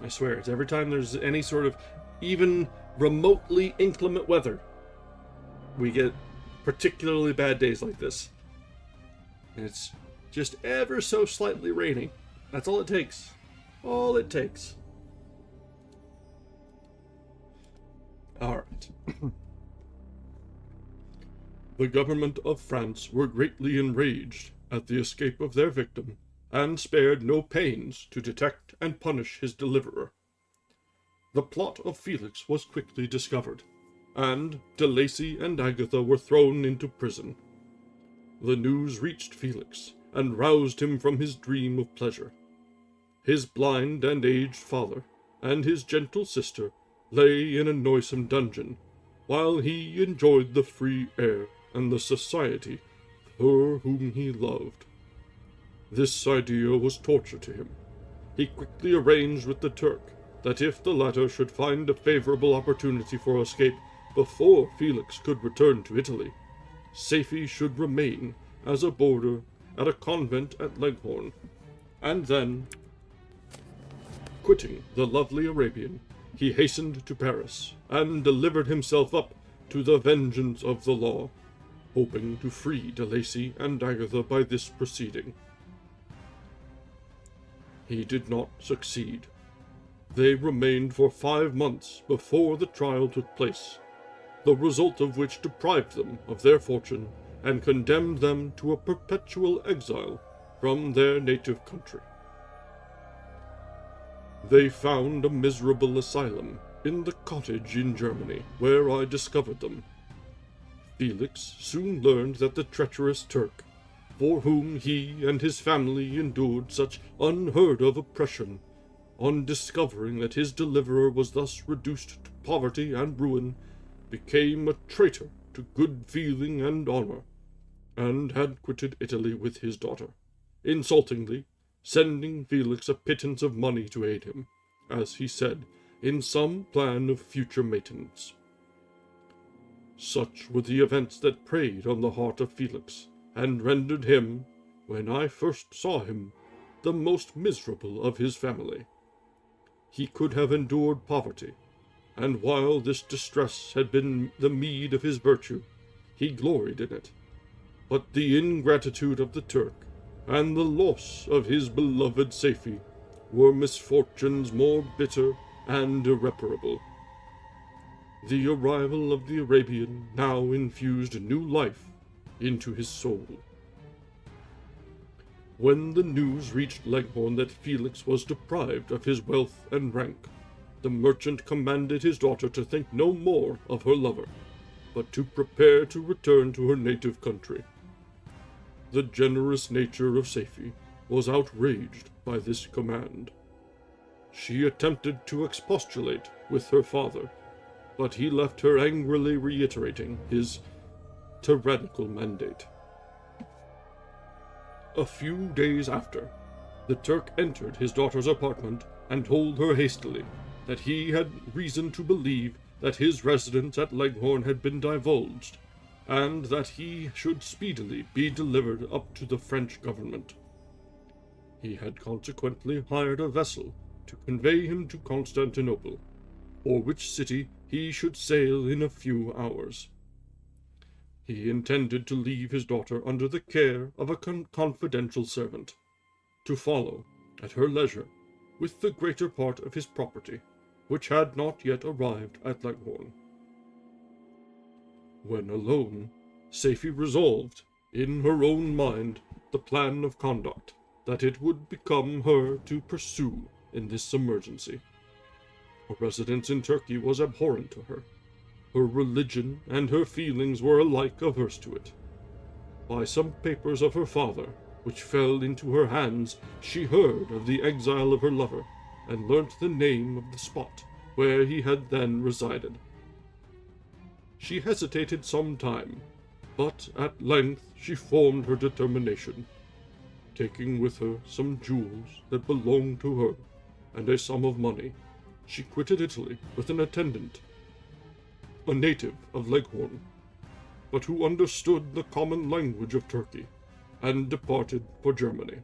I swear, it's every time there's any sort of even remotely inclement weather, we get particularly bad days like this. And it's just ever so slightly raining. That's all it takes. All it takes. Alright. The government of France were greatly enraged at the escape of their victim, and spared no pains to detect and punish his deliverer. The plot of Felix was quickly discovered, and De Lacy and Agatha were thrown into prison. The news reached Felix, and roused him from his dream of pleasure. His blind and aged father, and his gentle sister, lay in a noisome dungeon, while he enjoyed the free air and the society of her whom he loved. This idea was torture to him. He quickly arranged with the Turk that if the latter should find a favorable opportunity for escape before Felix could return to Italy, Safie should remain as a boarder at a convent at Leghorn, and then, quitting the lovely Arabian, he hastened to Paris, and delivered himself up to the vengeance of the law, hoping to free De Lacy and Agatha by this proceeding. He did not succeed. They remained for 5 months before the trial took place, the result of which deprived them of their fortune and condemned them to a perpetual exile from their native country. They found a miserable asylum in the cottage in Germany where I discovered them. Felix soon learned that the treacherous Turk, for whom he and his family endured such unheard-of oppression, on discovering that his deliverer was thus reduced to poverty and ruin, became a traitor to good feeling and honor, and had quitted Italy with his daughter, insultingly sending Felix a pittance of money to aid him, as he said, in some plan of future maintenance. Such were the events that preyed on the heart of Felix, and rendered him, when I first saw him, the most miserable of his family. He could have endured poverty, and while this distress had been the meed of his virtue, he gloried in it. But the ingratitude of the Turk, and the loss of his beloved Safie, were misfortunes more bitter and irreparable. The arrival of the Arabian now infused new life into his soul. When the news reached Leghorn that Felix was deprived of his wealth and rank, the merchant commanded his daughter to think no more of her lover, but to prepare to return to her native country. The generous nature of Safie was outraged by this command. She attempted to expostulate with her father, but he left her angrily reiterating his tyrannical mandate. A few days after, the Turk entered his daughter's apartment and told her hastily that he had reason to believe that his residence at Leghorn had been divulged, and that he should speedily be delivered up to the French government. He had consequently hired a vessel to convey him to Constantinople, for which city he should sail in a few hours. He intended to leave his daughter under the care of a confidential servant, to follow, at her leisure, with the greater part of his property, which had not yet arrived at Leghorn. When alone, Safie resolved, in her own mind, the plan of conduct that it would become her to pursue in this emergency. A residence in Turkey was abhorrent to her. Her religion and her feelings were alike averse to it. By some papers of her father, which fell into her hands, she heard of the exile of her lover, and learnt the name of the spot where he had then resided. She hesitated some time, but at length she formed her determination. Taking with her some jewels that belonged to her, and a sum of money, she quitted Italy with an attendant, a native of Leghorn, but who understood the common language of Turkey, and departed for Germany.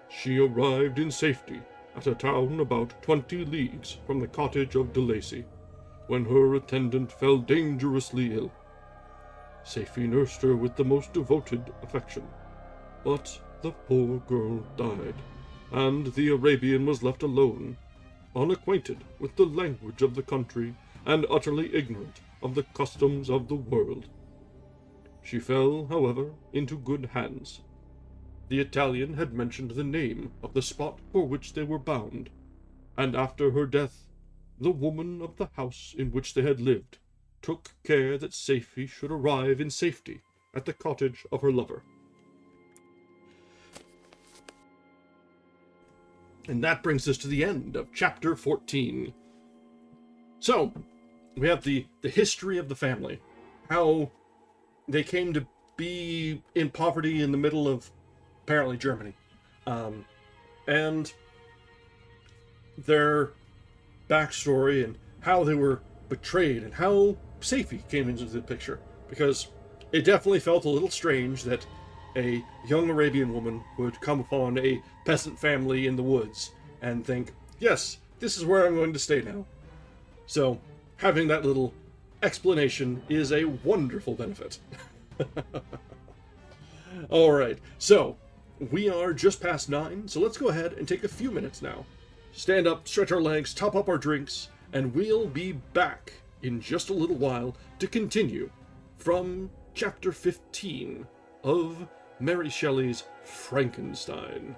She arrived in safety at a town about 20 leagues from the cottage of de Lacy, when her attendant fell dangerously ill. Safie nursed her with the most devoted affection, but the poor girl died, and the Arabian was left alone, unacquainted with the language of the country, and utterly ignorant of the customs of the world. She fell, however, into good hands. The Italian had mentioned the name of the spot for which they were bound, and after her death, the woman of the house in which they had lived took care that Safie should arrive in safety at the cottage of her lover. And that brings us to the end of chapter 14. So, we have the history of the family, how they came to be in poverty in the middle of, apparently, Germany, and their backstory and how they were betrayed and how Safie came into the picture, because it definitely felt a little strange that a young Arabian woman would come upon a peasant family in the woods and think, yes, this is where I'm going to stay now. So, having that little explanation is a wonderful benefit. Alright, so, we are just past 9, so let's go ahead and take a few minutes now. Stand up, stretch our legs, top up our drinks, and we'll be back in just a little while to continue from chapter 15 of Mary Shelley's Frankenstein.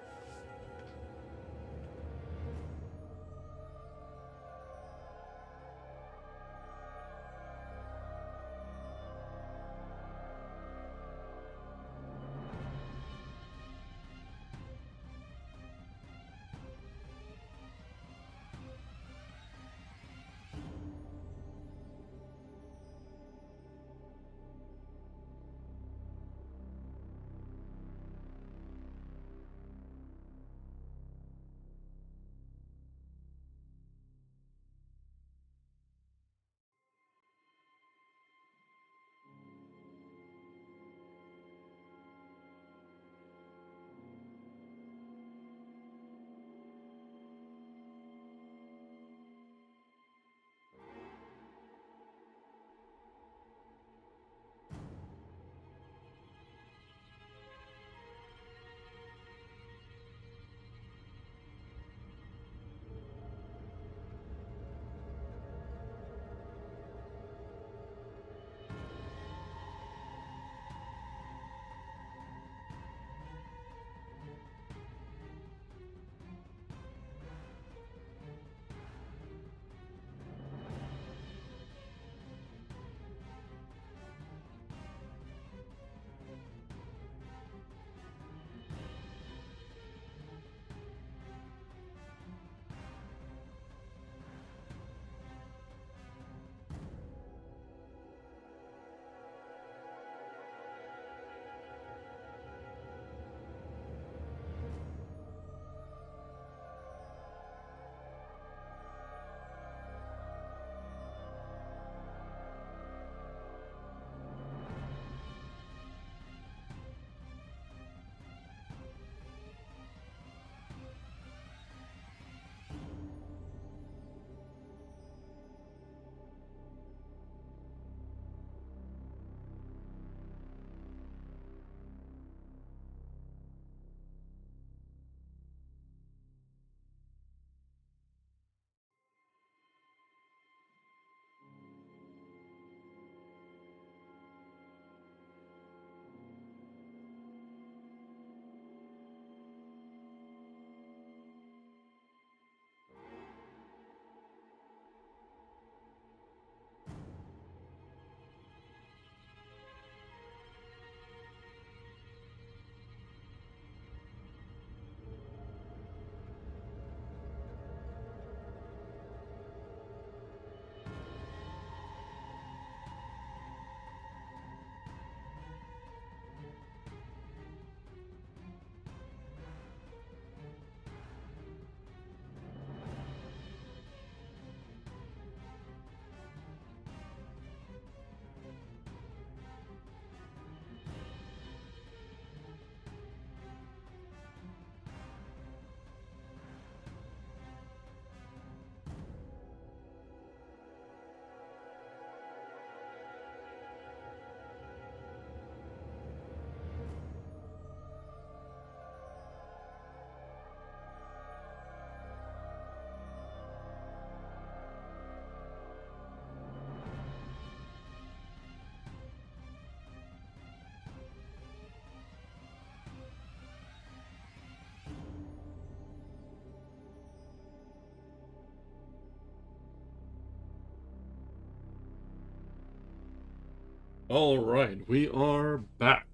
Alright, we are back.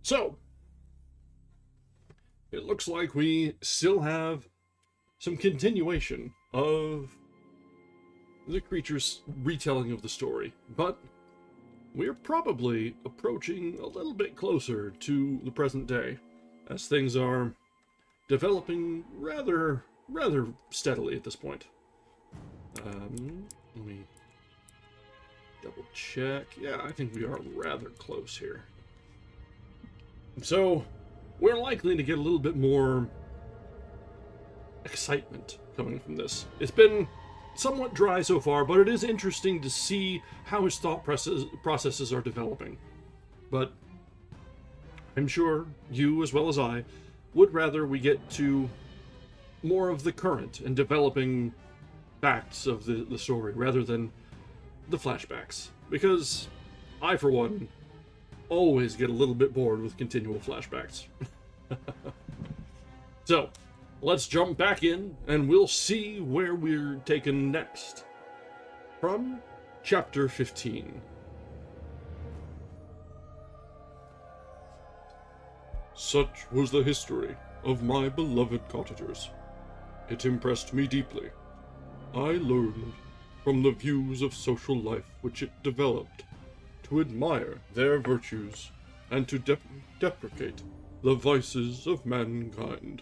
So, it looks like we still have some continuation of the creature's retelling of the story, but we're probably approaching a little bit closer to the present day, as things are developing rather steadily at this point. Let me double check. Yeah, I think we are rather close here. So, we're likely to get a little bit more excitement coming from this. It's been somewhat dry so far, but it is interesting to see how his thought processes are developing. But I'm sure you, as well as I, would rather we get to more of the current and developing facts of the story rather than the flashbacks. Because I, for one, always get a little bit bored with continual flashbacks. So, let's jump back in and we'll see where we're taken next. From Chapter 15. Such was the history of my beloved cottagers. It impressed me deeply. I learned from the views of social life which it developed to admire their virtues and to deprecate the vices of mankind.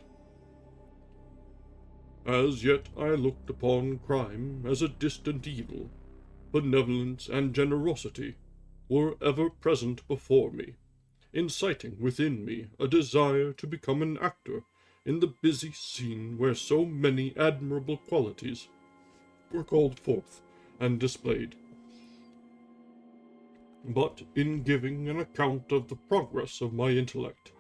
As yet I looked upon crime as a distant evil. Benevolence and generosity were ever present before me, inciting within me a desire to become an actor in the busy scene where so many admirable qualities were called forth and displayed. But in giving an account of the progress of my intellect,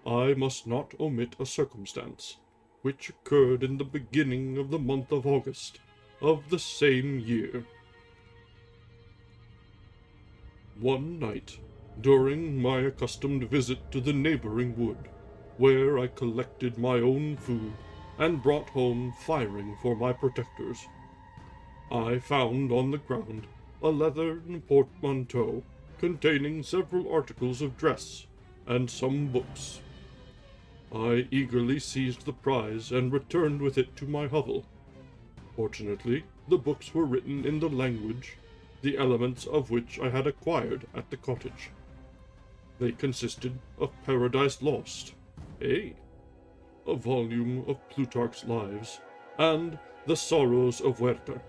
I must not omit a circumstance which occurred in the beginning of the month of August of the same year. One night, during my accustomed visit to the neighboring wood, where I collected my own food and brought home firing for my protectors, I found on the ground a leathern portmanteau containing several articles of dress and some books. I eagerly seized the prize and returned with it to my hovel. Fortunately, the books were written in the language, the elements of which I had acquired at the cottage. They consisted of Paradise Lost, a volume of Plutarch's Lives, and the Sorrows of Werther.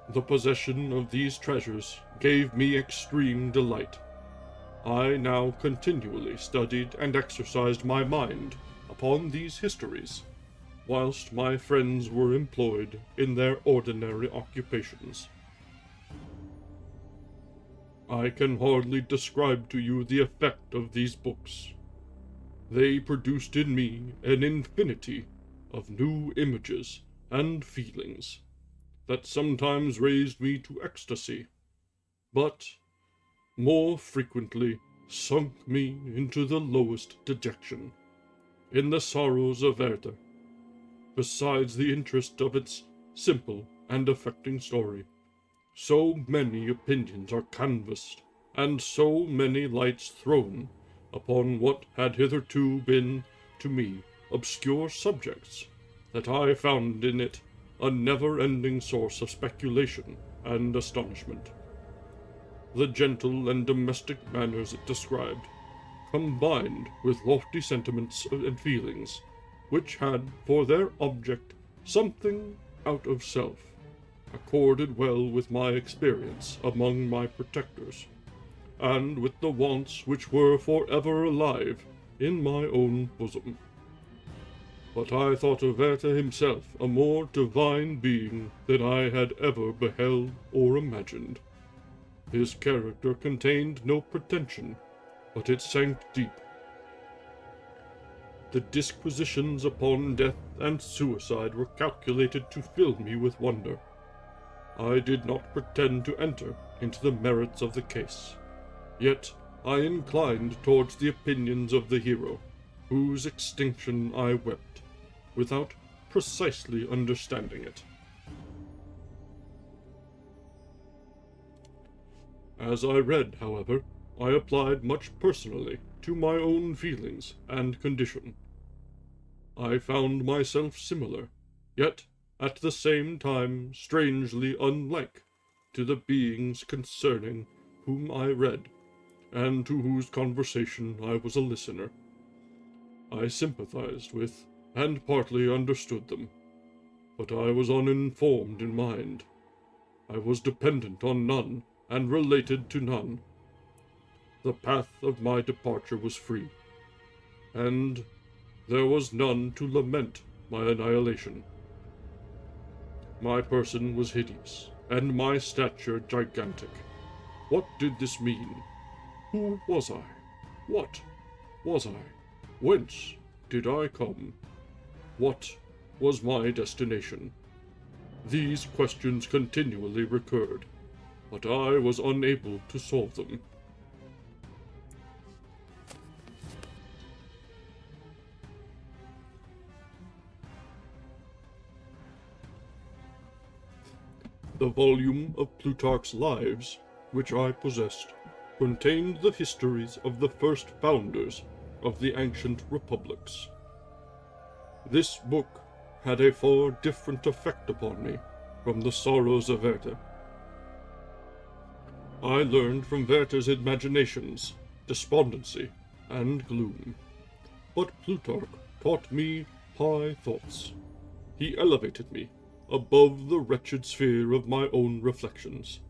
The possession of these treasures gave me extreme delight. I now continually studied and exercised my mind upon these histories, whilst my friends were employed in their ordinary occupations. I can hardly describe to you the effect of these books. They produced in me an infinity of new images and feelings that sometimes raised me to ecstasy, but more frequently sunk me into the lowest dejection. In the Sorrows of Werther, besides the interest of its simple and affecting story, so many opinions are canvassed, and so many lights thrown upon what had hitherto been, to me, obscure subjects, that I found in it a never-ending source of speculation and astonishment. The gentle and domestic manners it described, combined with lofty sentiments and feelings, which had for their object something out of self, accorded well with my experience among my protectors, and with the wants which were forever alive in my own bosom. But I thought of Werther himself a more divine being than I had ever beheld or imagined. His character contained no pretension, but it sank deep. The disquisitions upon death and suicide were calculated to fill me with wonder. I did not pretend to enter into the merits of the case, yet I inclined towards the opinions of the hero, whose extinction I wept, without precisely understanding it. As I read, however, I applied much personally to my own feelings and condition. I found myself similar, yet at the same time strangely unlike, to the beings concerning whom I read, and to whose conversation I was a listener. I sympathized with, and partly understood them, but I was uninformed in mind. I was dependent on none, and related to none. The path of my departure was free, and there was none to lament my annihilation. My person was hideous, and my stature gigantic. What did this mean? Who was I? What was I? Whence did I come? What was my destination? These questions continually recurred, but I was unable to solve them. The volume of Plutarch's Lives, which I possessed, contained the histories of the first founders of the ancient republics. This book had a far different effect upon me from the sorrows of Werther. I learned from Werther's imaginations, despondency, and gloom. But Plutarch taught me high thoughts. He elevated me above the wretched sphere of my own reflections,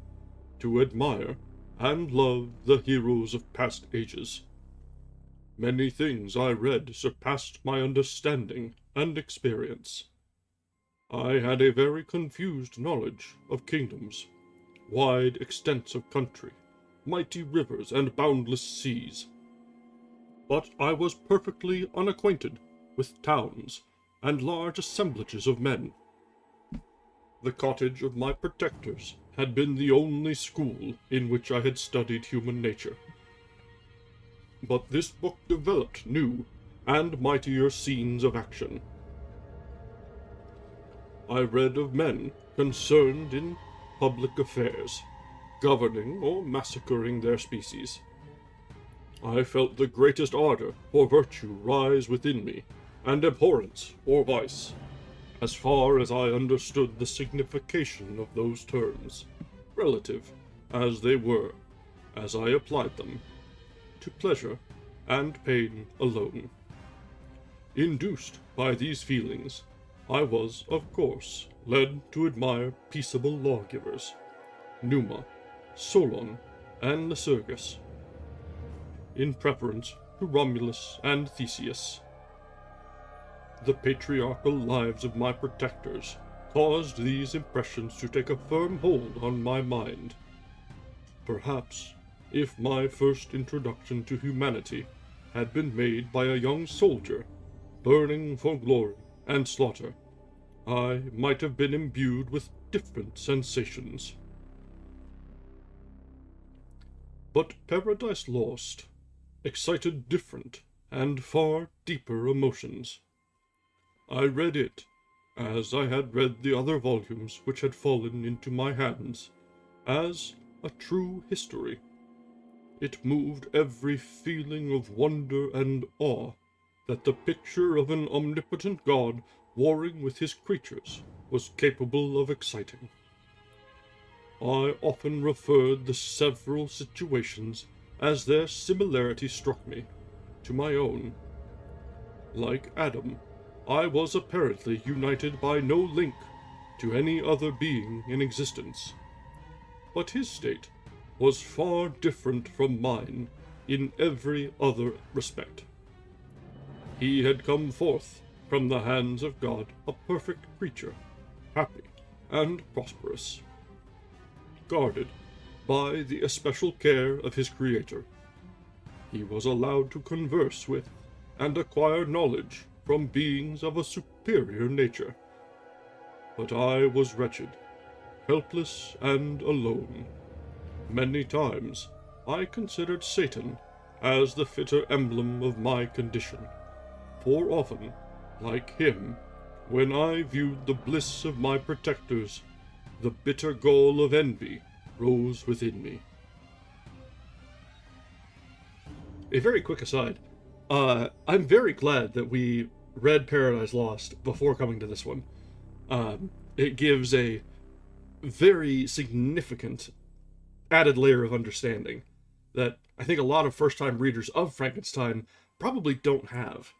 to admire and love the heroes of past ages. Many things I read surpassed my understanding and experience. I had a very confused knowledge of kingdoms, wide extents of country, mighty rivers, and boundless seas. But I was perfectly unacquainted with towns and large assemblages of men. The cottage of my protectors had been the only school in which I had studied human nature. But this book developed new and mightier scenes of action. I read of men concerned in public affairs, governing or massacring their species. I felt the greatest ardor for virtue rise within me, and abhorrence for vice, as far as I understood the signification of those terms, relative as they were, as I applied them, to pleasure and pain alone. Induced by these feelings, I was, of course, led to admire peaceable lawgivers, Numa, Solon, and Lycurgus, in preference to Romulus and Theseus. The patriarchal lives of my protectors caused these impressions to take a firm hold on my mind. Perhaps, if my first introduction to humanity had been made by a young soldier, burning for glory and slaughter, I might have been imbued with different sensations. But Paradise Lost excited different and far deeper emotions. I read it, as I had read the other volumes which had fallen into my hands, as a true history. It moved every feeling of wonder and awe that the picture of an omnipotent God warring with his creatures was capable of exciting. I often referred the several situations, as their similarity struck me, to my own. Like Adam, I was apparently united by no link to any other being in existence, but his state was far different from mine in every other respect. He had come forth from the hands of God a perfect creature, happy and prosperous, guarded by the especial care of his Creator. He was allowed to converse with and acquire knowledge from beings of a superior nature. But I was wretched, helpless, and alone. Many times I considered Satan as the fitter emblem of my condition, for often, like him, when I viewed the bliss of my protectors, the bitter gall of envy rose within me. A very quick aside. I'm very glad that we read Paradise Lost before coming to this one. It gives a very significant added layer of understanding that I think a lot of first-time readers of Frankenstein probably don't have.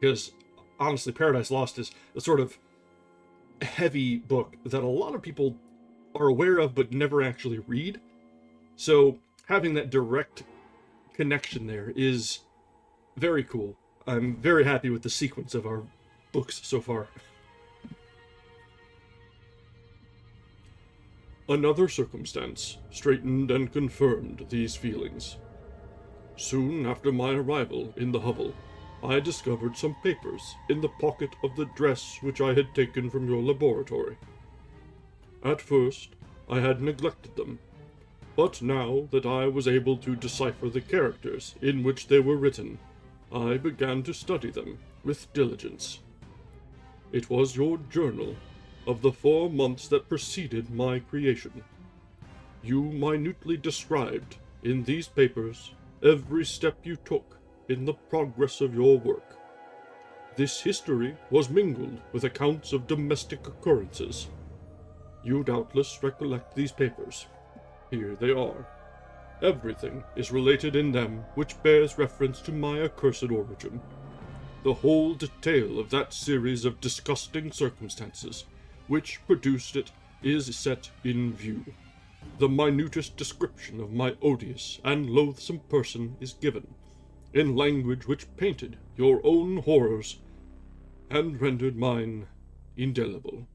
Because, honestly, Paradise Lost is a sort of heavy book that a lot of people are aware of but never actually read. So having that direct connection there is very cool. I'm very happy with the sequence of our books so far. Another circumstance straightened and confirmed these feelings. Soon after my arrival in the hovel, I discovered some papers in the pocket of the dress which I had taken from your laboratory. At first, I had neglected them, but now that I was able to decipher the characters in which they were written, I began to study them with diligence. It was your journal of the 4 months that preceded my creation. You minutely described in these papers every step you took in the progress of your work. This history was mingled with accounts of domestic occurrences. You doubtless recollect these papers. Here they are. Everything is related in them which bears reference to my accursed origin. The whole detail of that series of disgusting circumstances which produced it is set in view. The minutest description of my odious and loathsome person is given, in language which painted your own horrors and rendered mine indelible.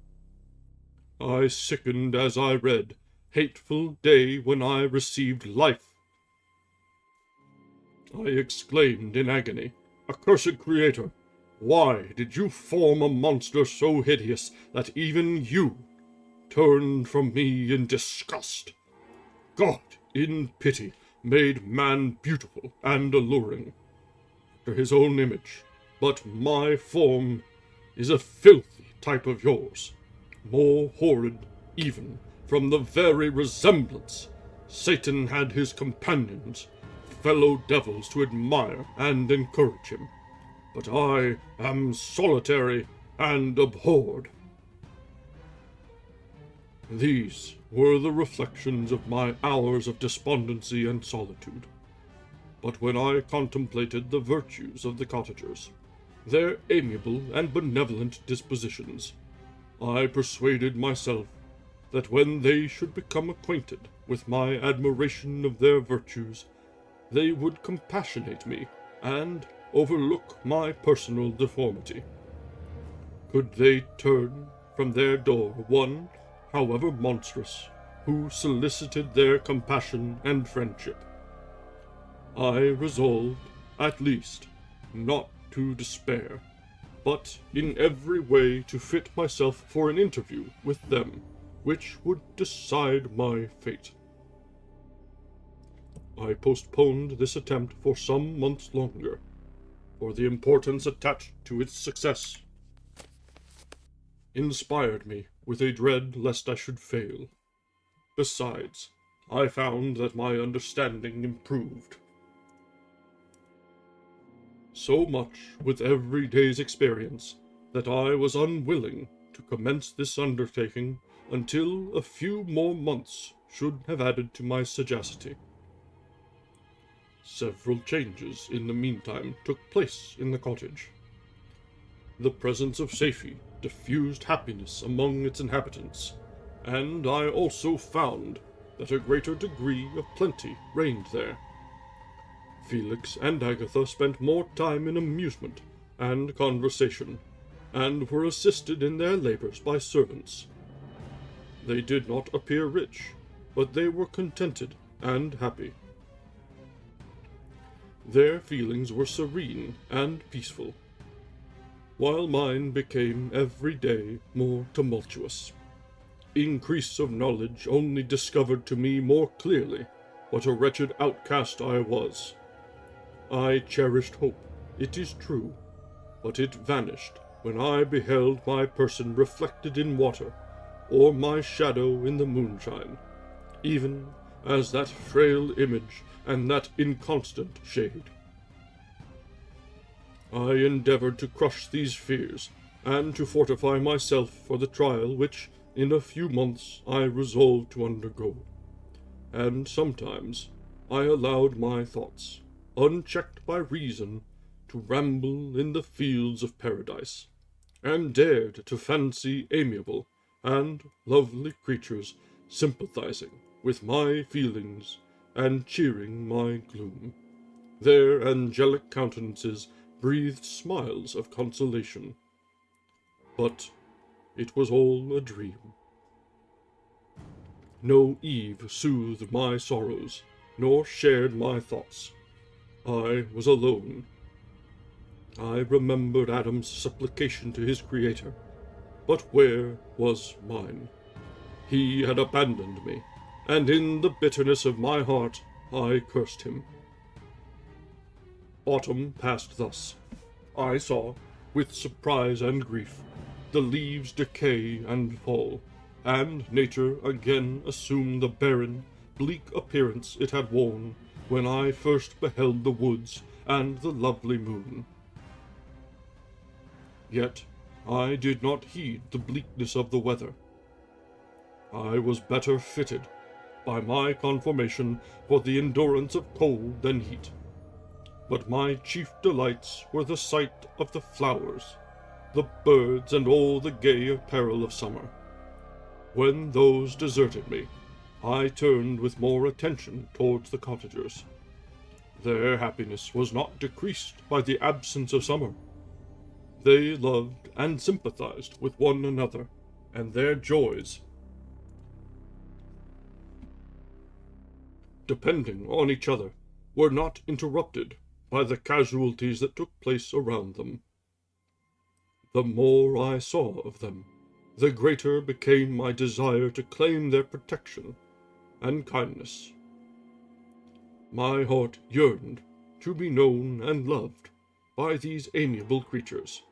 I sickened as I read, hateful day when I received life. I exclaimed in agony, accursed creator, why did you form a monster so hideous that even you turned from me in disgust? God, in pity, made man beautiful and alluring, after his own image, but my form is a filthy type of yours, more horrid even from the very resemblance. Satan had his companions, fellow devils, to admire and encourage him, but I am solitary and abhorred. These were the reflections of my hours of despondency and solitude. But when I contemplated the virtues of the cottagers, their amiable and benevolent dispositions, I persuaded myself that when they should become acquainted with my admiration of their virtues, they would compassionate me and overlook my personal deformity. Could they turn from their door one, however monstrous, who solicited their compassion and friendship? I resolved, at least, not to despair, but in every way to fit myself for an interview with them, which would decide my fate. I postponed this attempt for some months longer, for the importance attached to its success inspired me with a dread lest I should fail. Besides, I found that my understanding improved so much with every day's experience that I was unwilling to commence this undertaking until a few more months should have added to my sagacity. Several changes in the meantime took place in the cottage. The presence of Safie diffused happiness among its inhabitants, and I also found that a greater degree of plenty reigned there. Felix and Agatha spent more time in amusement and conversation, and were assisted in their labors by servants. They did not appear rich, but they were contented and happy. Their feelings were serene and peaceful, while mine became every day more tumultuous. Increase of knowledge only discovered to me more clearly what a wretched outcast I was. I cherished hope, it is true, but it vanished when I beheld my person reflected in water, or my shadow in the moonshine. Even as that frail image and that inconstant shade. I endeavored to crush these fears, and to fortify myself for the trial which, in a few months, I resolved to undergo. And sometimes I allowed my thoughts, unchecked by reason, to ramble in the fields of paradise, and dared to fancy amiable and lovely creatures sympathizing with my feelings and cheering my gloom. Their angelic countenances breathed smiles of consolation. But it was all a dream. No Eve soothed my sorrows, nor shared my thoughts. I was alone. I remembered Adam's supplication to his Creator, but where was mine? He had abandoned me, and in the bitterness of my heart I cursed him. Autumn passed thus. I saw, with surprise and grief, the leaves decay and fall, and nature again assumed the barren, bleak appearance it had worn when I first beheld the woods and the lovely moon. Yet I did not heed the bleakness of the weather. I was better fitted, by my conformation, for the endurance of cold than heat. But my chief delights were the sight of the flowers, the birds, and all the gay apparel of summer. When those deserted me, I turned with more attention towards the cottagers. Their happiness was not decreased by the absence of summer. They loved and sympathized with one another, and their joys, depending on each other, were not interrupted by the casualties that took place around them. The more I saw of them, the greater became my desire to claim their protection and kindness. My heart yearned to be known and loved by these amiable creatures.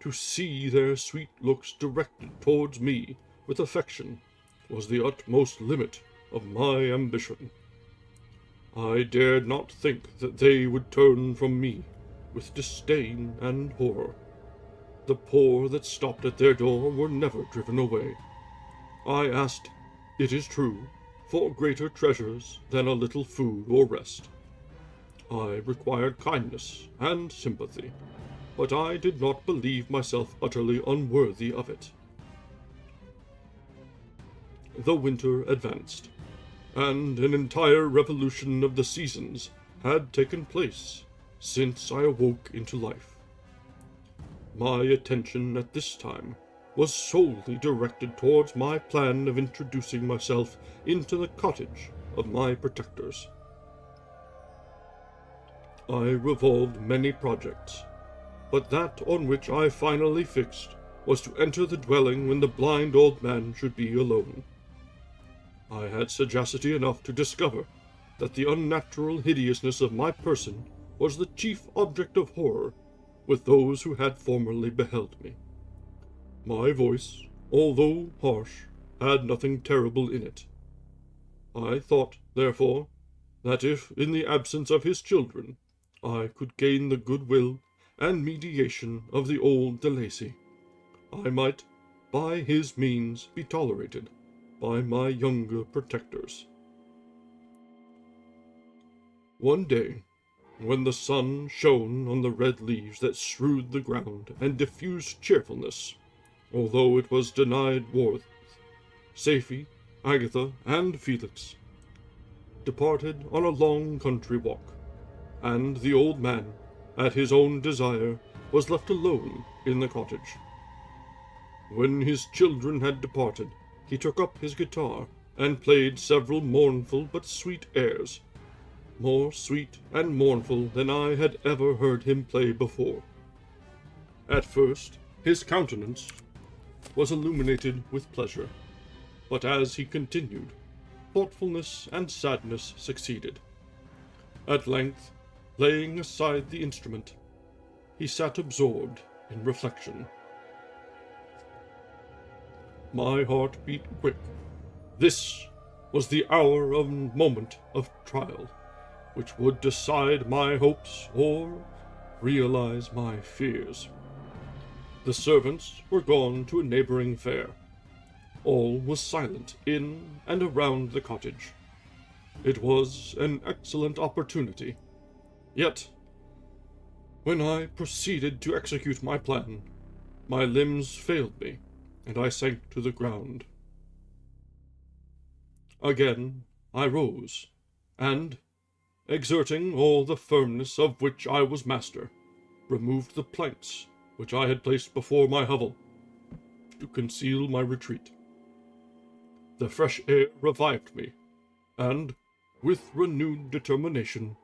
To see their sweet looks directed towards me with affection was the utmost limit of my ambition. I dared not think that they would turn from me with disdain and horror. The poor that stopped at their door were never driven away. I asked, it is true, for greater treasures than a little food or rest. I required kindness and sympathy, but I did not believe myself utterly unworthy of it. The winter advanced, and an entire revolution of the seasons had taken place since I awoke into life. My attention at this time was solely directed towards my plan of introducing myself into the cottage of my protectors. I revolved many projects, but that on which I finally fixed was to enter the dwelling when the blind old man should be alone. I had sagacity enough to discover that the unnatural hideousness of my person was the chief object of horror with those who had formerly beheld me. My voice, although harsh, had nothing terrible in it. I thought, therefore, that if, in the absence of his children, I could gain the goodwill and mediation of the old de Lacy, I might, by his means, be tolerated by my younger protectors. One day, when the sun shone on the red leaves that strewed the ground and diffused cheerfulness, although it was denied warmth, Safie, Agatha, and Felix departed on a long country walk, and the old man, at his own desire, was left alone in the cottage. When his children had departed, he took up his guitar and played several mournful but sweet airs, more sweet and mournful than I had ever heard him play before. At first, his countenance was illuminated with pleasure, but as he continued, thoughtfulness and sadness succeeded. At length, laying aside the instrument, he sat absorbed in reflection. My heart beat quick. This was the hour of moment of trial, which would decide my hopes or realize my fears. The servants were gone to a neighboring fair. All was silent in and around the cottage. It was an excellent opportunity. Yet, when I proceeded to execute my plan, my limbs failed me, and I sank to the ground. Again I rose, and, exerting all the firmness of which I was master, removed the planks which I had placed before my hovel, to conceal my retreat. The fresh air revived me, and, with renewed determination,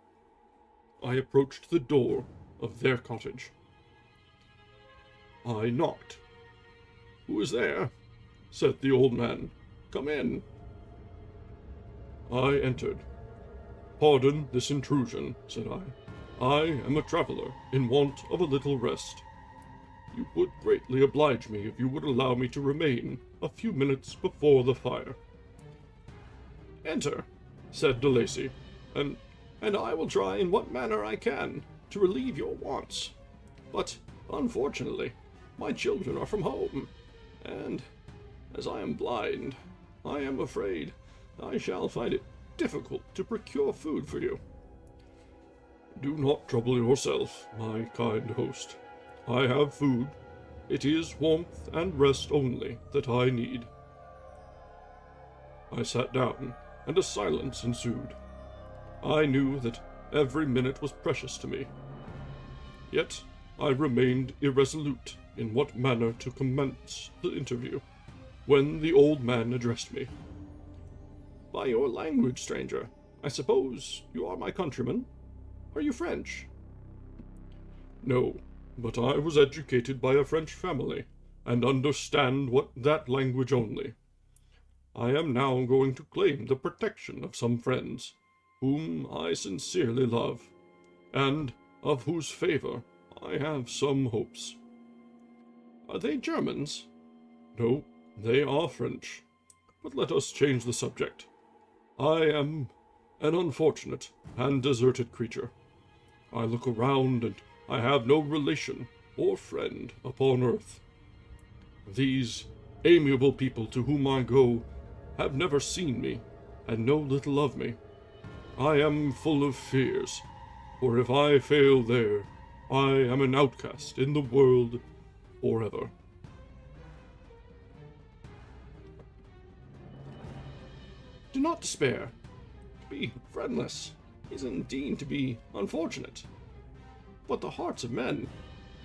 I approached the door of their cottage. I knocked. "Who is there?" said the old man. "Come in." I entered. "Pardon this intrusion," said I. "I am a traveler in want of a little rest. You would greatly oblige me if you would allow me to remain a few minutes before the fire." "Enter," said de Lacy, and I will try in what manner I can to relieve your wants. But, unfortunately, my children are from home, and, as I am blind, I am afraid I shall find it difficult to procure food for you." "Do not trouble yourself, my kind host. I have food. It is warmth and rest only that I need." I sat down, and a silence ensued. I knew that every minute was precious to me. Yet I remained irresolute in what manner to commence the interview, when the old man addressed me. "By your language, stranger, I suppose you are my countryman? Are you French?" "No, but I was educated by a French family, and understand that language only. I am now going to claim the protection of some friends, whom I sincerely love, and of whose favor I have some hopes." "Are they Germans?" "No, they are French. But let us change the subject. I am an unfortunate and deserted creature. I look around, and I have no relation or friend upon earth. These amiable people to whom I go have never seen me, and know little of me. I am full of fears, for if I fail there, I am an outcast in the world forever." "Do not despair. To be friendless is indeed to be unfortunate. But the hearts of men,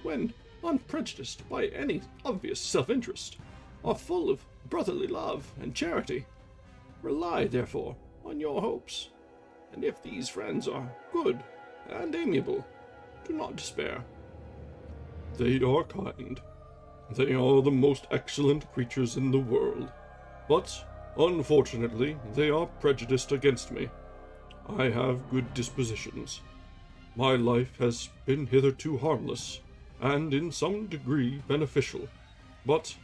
when unprejudiced by any obvious self-interest, are full of brotherly love and charity. Rely, therefore, on your hopes, and if these friends are good and amiable, do not despair." "They are kind. They are the most excellent creatures in the world. But, unfortunately, they are prejudiced against me. I have good dispositions. My life has been hitherto harmless, and in some degree beneficial, but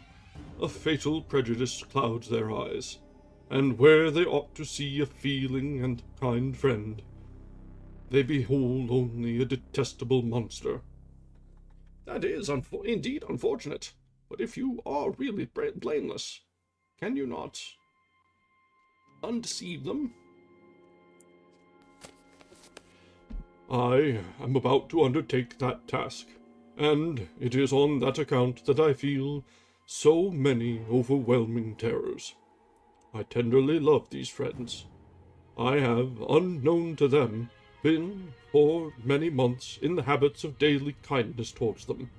a fatal prejudice clouds their eyes, and where they ought to see a feeling and kind friend, they behold only a detestable monster." "That is indeed unfortunate, but if you are really blameless, can you not undeceive them?" "I am about to undertake that task, and it is on that account that I feel so many overwhelming terrors. I tenderly love these friends. I have, unknown to them, been for many months in the habits of daily kindness towards them.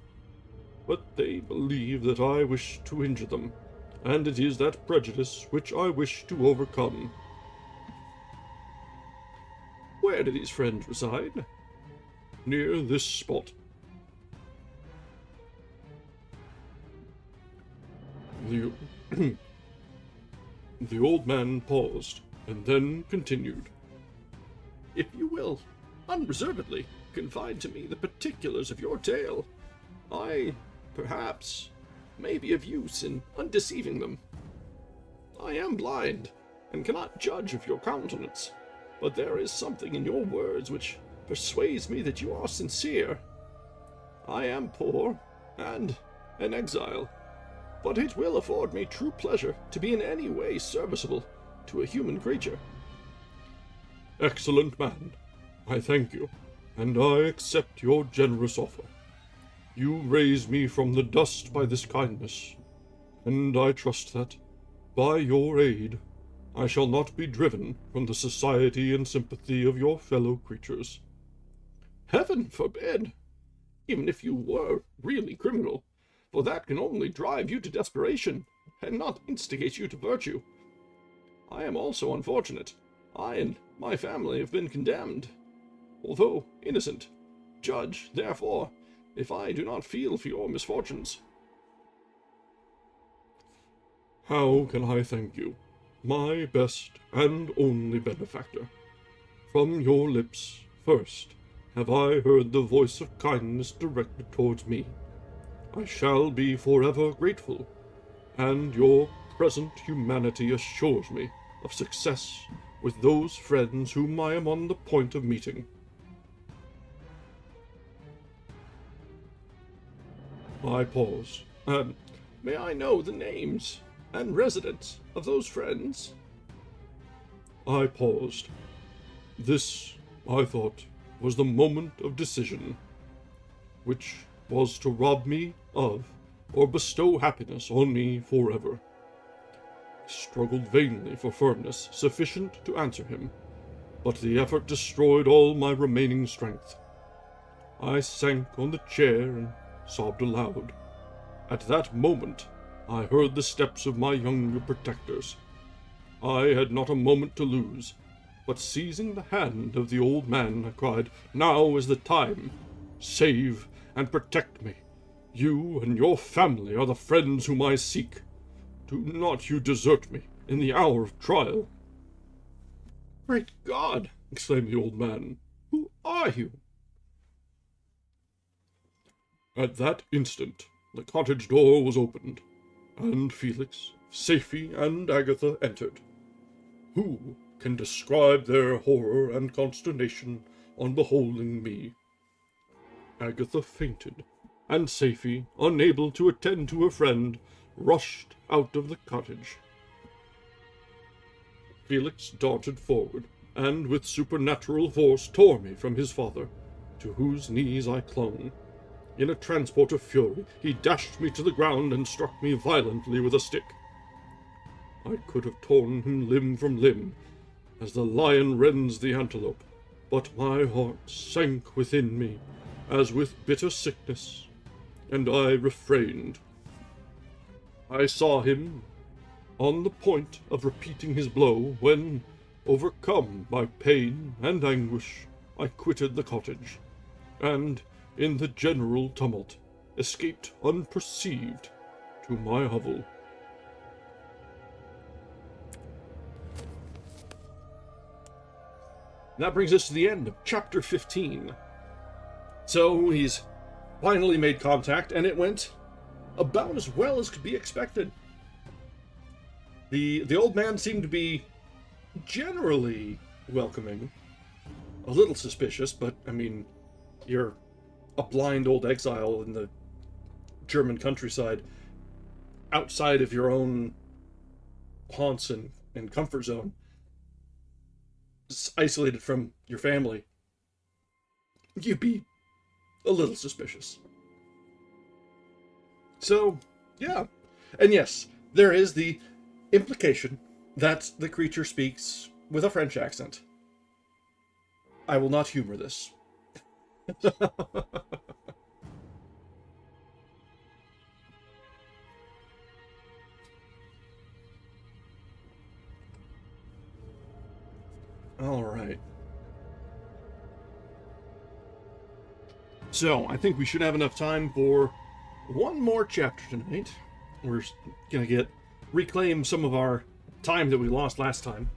But they believe that I wish to injure them, and it is that prejudice which I wish to overcome." "Where do these friends reside?" "Near this spot." The old man paused, and then continued. "If you will unreservedly confide to me the particulars of your tale, I, perhaps, may be of use in undeceiving them. I am blind, and cannot judge of your countenance, but there is something in your words which persuades me that you are sincere. I am poor, and an exile, but it will afford me true pleasure to be in any way serviceable to a human creature. Excellent man, I thank you, and I accept your generous offer. You raise me from the dust by this kindness, and I trust that, by your aid, I shall not be driven from the society and sympathy of your fellow creatures. Heaven forbid! Even if you were really criminal, for that can only drive you to desperation, and not instigate you to virtue. I am also unfortunate. I and my family have been condemned. Although innocent, judge, therefore, if I do not feel for your misfortunes. How can I thank you, my best and only benefactor? From your lips, first, have I heard the voice of kindness directed towards me. I shall be forever grateful, and your present humanity assures me of success with those friends whom I am on the point of meeting. I pause. May I know the names and residence of those friends? I paused. This, I thought, was the moment of decision, which was to rob me of, or bestow happiness on me forever. I struggled vainly for firmness sufficient to answer him, but the effort destroyed all my remaining strength. I sank on the chair and sobbed aloud. At that moment, I heard the steps of my younger protectors. I had not a moment to lose, but seizing the hand of the old man, I cried, "Now is the time! Save and protect me! You and your family are the friends whom I seek. Do not you desert me in the hour of trial." "Great God!" exclaimed the old man. "Who are you?" At that instant, the cottage door was opened, and Felix, Safie, and Agatha entered. Who can describe their horror and consternation on beholding me? Agatha fainted, and Safie, unable to attend to her friend, rushed out of the cottage. Felix darted forward, and with supernatural force tore me from his father, to whose knees I clung. In a transport of fury, he dashed me to the ground and struck me violently with a stick. I could have torn him limb from limb, as the lion rends the antelope, but my heart sank within me, as with bitter sickness, and I refrained. I saw him on the point of repeating his blow, when, overcome by pain and anguish, I quitted the cottage, and, in the general tumult, escaped unperceived to my hovel. That brings us to the end of chapter 15. So he's finally made contact, and it went about as well as could be expected. The old man seemed to be generally welcoming, a little suspicious, but I mean, you're a blind old exile in the German countryside, outside of your own haunts and comfort zone, isolated from your family. You'd be a little suspicious. So, yeah. And yes, there is the implication that the creature speaks with a French accent. I will not humor this. All right. So, I think we should have enough time for one more chapter tonight. We're gonna reclaim some of our time that we lost last time.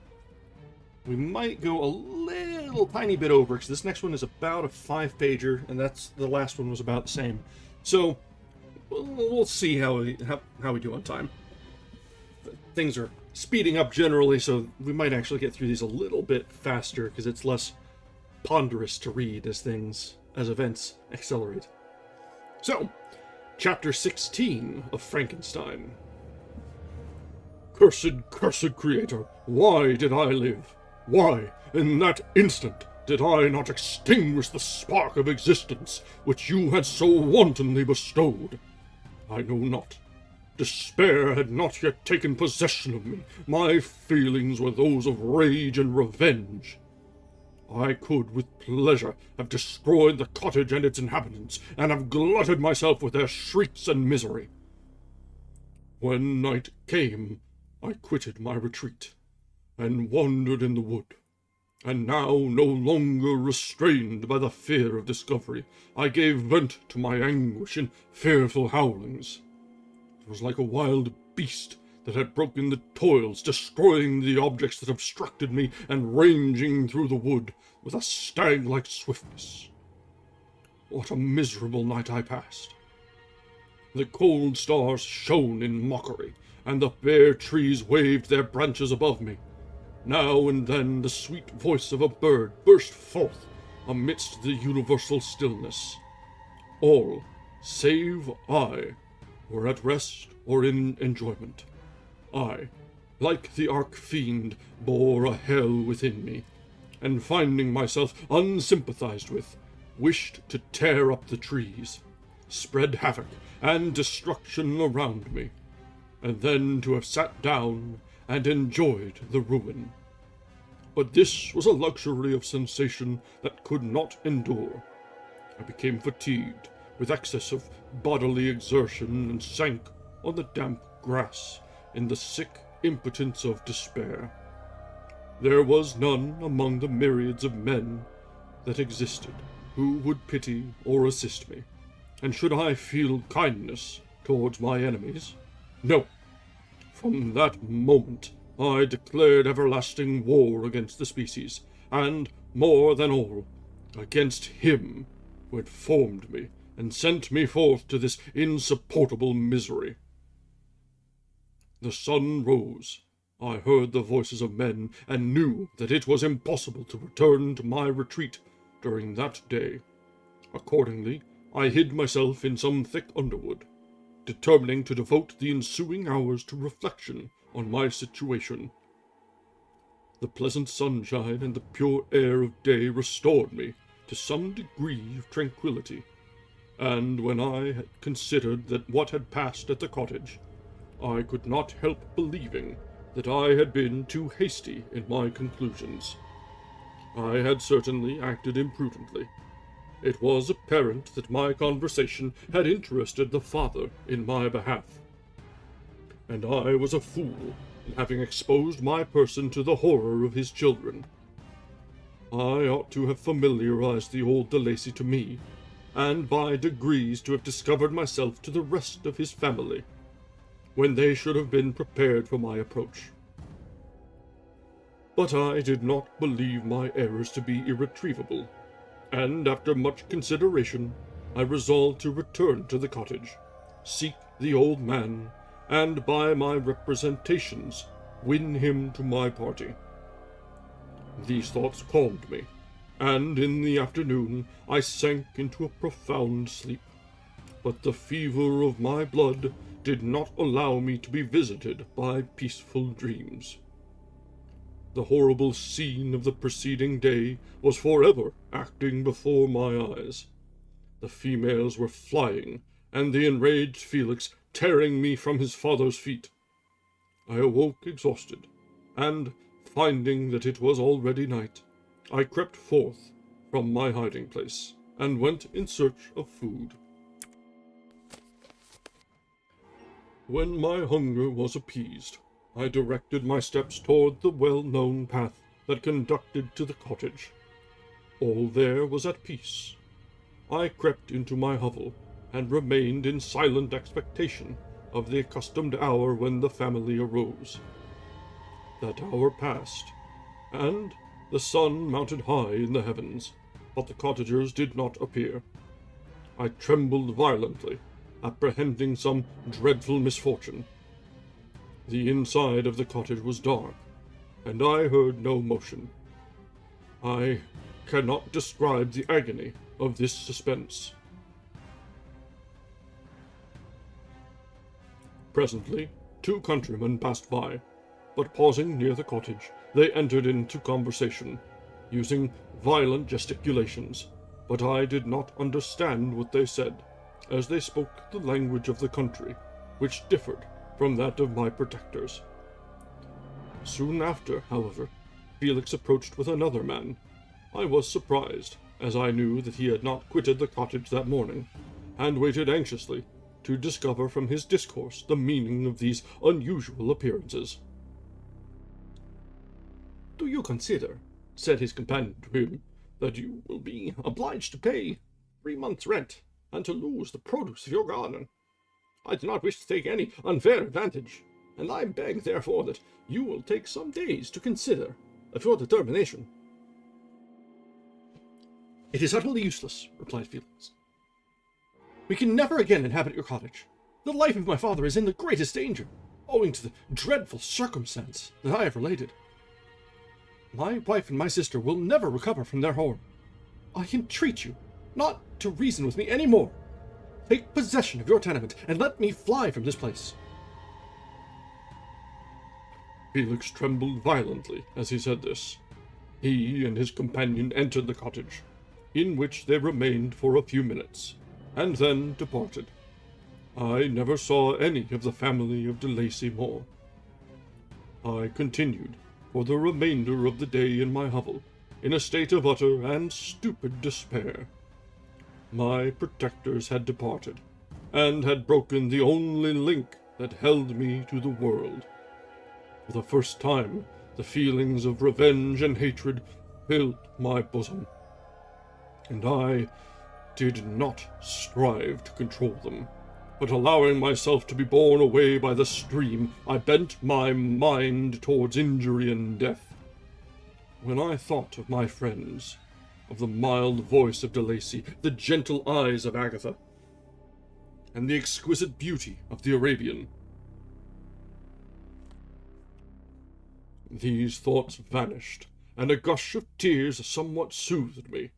We might go a little tiny bit over, because this next one is about a 5-pager, and the last one was about the same. So, we'll see how we do on time. Things are speeding up generally, so we might actually get through these a little bit faster because it's less ponderous to read as events accelerate. So, chapter 16 of Frankenstein. Cursed, cursed creator, why did I live? Why, in that instant, did I not extinguish the spark of existence which you had so wantonly bestowed? I know not. Despair had not yet taken possession of me. My feelings were those of rage and revenge. I could, with pleasure, have destroyed the cottage and its inhabitants, and have glutted myself with their shrieks and misery. When night came, I quitted my retreat, and wandered in the wood, and now, no longer restrained by the fear of discovery, I gave vent to my anguish in fearful howlings. It was like a wild beast that had broken the toils, destroying the objects that obstructed me, and ranging through the wood with a stag-like swiftness. What a miserable night I passed! The cold stars shone in mockery, and the bare trees waved their branches above me. Now and then the sweet voice of a bird burst forth amidst the universal stillness. All, save I, were at rest or in enjoyment. I, like the arch-fiend, bore a hell within me, and finding myself unsympathized with, wished to tear up the trees, spread havoc and destruction around me, and then to have sat down and enjoyed the ruin. But this was a luxury of sensation that could not endure. I became fatigued with excess of bodily exertion, and sank on the damp grass in the sick impotence of despair. There was none among the myriads of men that existed who would pity or assist me, and should I feel kindness towards my enemies? No. From that moment I declared everlasting war against the species, and, more than all, against him who had formed me and sent me forth to this insupportable misery. The sun rose. I heard the voices of men, and knew that it was impossible to return to my retreat during that day. Accordingly, I hid myself in some thick underwood, determining to devote the ensuing hours to reflection on my situation. The pleasant sunshine and the pure air of day restored me to some degree of tranquillity, and when I had considered that what had passed at the cottage, I could not help believing that I had been too hasty in my conclusions. I had certainly acted imprudently. It was apparent that my conversation had interested the father in my behalf, and I was a fool in having exposed my person to the horror of his children. I ought to have familiarized the old De Lacy to me, and by degrees to have discovered myself to the rest of his family, when they should have been prepared for my approach. But I did not believe my errors to be irretrievable, and after much consideration, I resolved to return to the cottage, seek the old man, and by my representations win him to my party. These thoughts calmed me, and in the afternoon I sank into a profound sleep, but the fever of my blood did not allow me to be visited by peaceful dreams. The horrible scene of the preceding day was forever acting before my eyes. The females were flying, and the enraged Felix tearing me from his father's feet. I awoke exhausted, and, finding that it was already night, I crept forth from my hiding-place, and went in search of food. When my hunger was appeased, I directed my steps toward the well-known path that conducted to the cottage. All there was at peace. I crept into my hovel, and remained in silent expectation of the accustomed hour when the family arose. That hour passed, and the sun mounted high in the heavens, but the cottagers did not appear. I trembled violently, apprehending some dreadful misfortune. The inside of the cottage was dark, and I heard no motion. I cannot describe the agony of this suspense. Presently, 2 countrymen passed by, but pausing near the cottage, they entered into conversation, using violent gesticulations, but I did not understand what they said, as they spoke the language of the country, which differed from that of my protectors. Soon after, however, Felix approached with another man. I was surprised, as I knew that he had not quitted the cottage that morning, and waited anxiously to discover from his discourse the meaning of these unusual appearances. "Do you consider," said his companion to him, "that you will be obliged to pay 3 months' rent, and to lose the produce of your garden? I do not wish to take any unfair advantage, and I beg, therefore, that you will take some days to consider of your determination." "It is utterly useless," replied Felix. "We can never again inhabit your cottage. The life of my father is in the greatest danger, owing to the dreadful circumstance that I have related. My wife and my sister will never recover from their horror. I entreat you not to reason with me any more. Take possession of your tenement, and let me fly from this place." Felix trembled violently as he said this. He and his companion entered the cottage, in which they remained for a few minutes, and then departed. I never saw any of the family of de Lacy more. I continued for the remainder of the day in my hovel, in a state of utter and stupid despair. My protectors had departed, and had broken the only link that held me to the world. For the first time, the feelings of revenge and hatred filled my bosom, and I did not strive to control them, but allowing myself to be borne away by the stream, I bent my mind towards injury and death. When I thought of my friends, of the mild voice of de Lacy, the gentle eyes of Agatha, and the exquisite beauty of the Arabian, these thoughts vanished, and a gush of tears somewhat soothed me.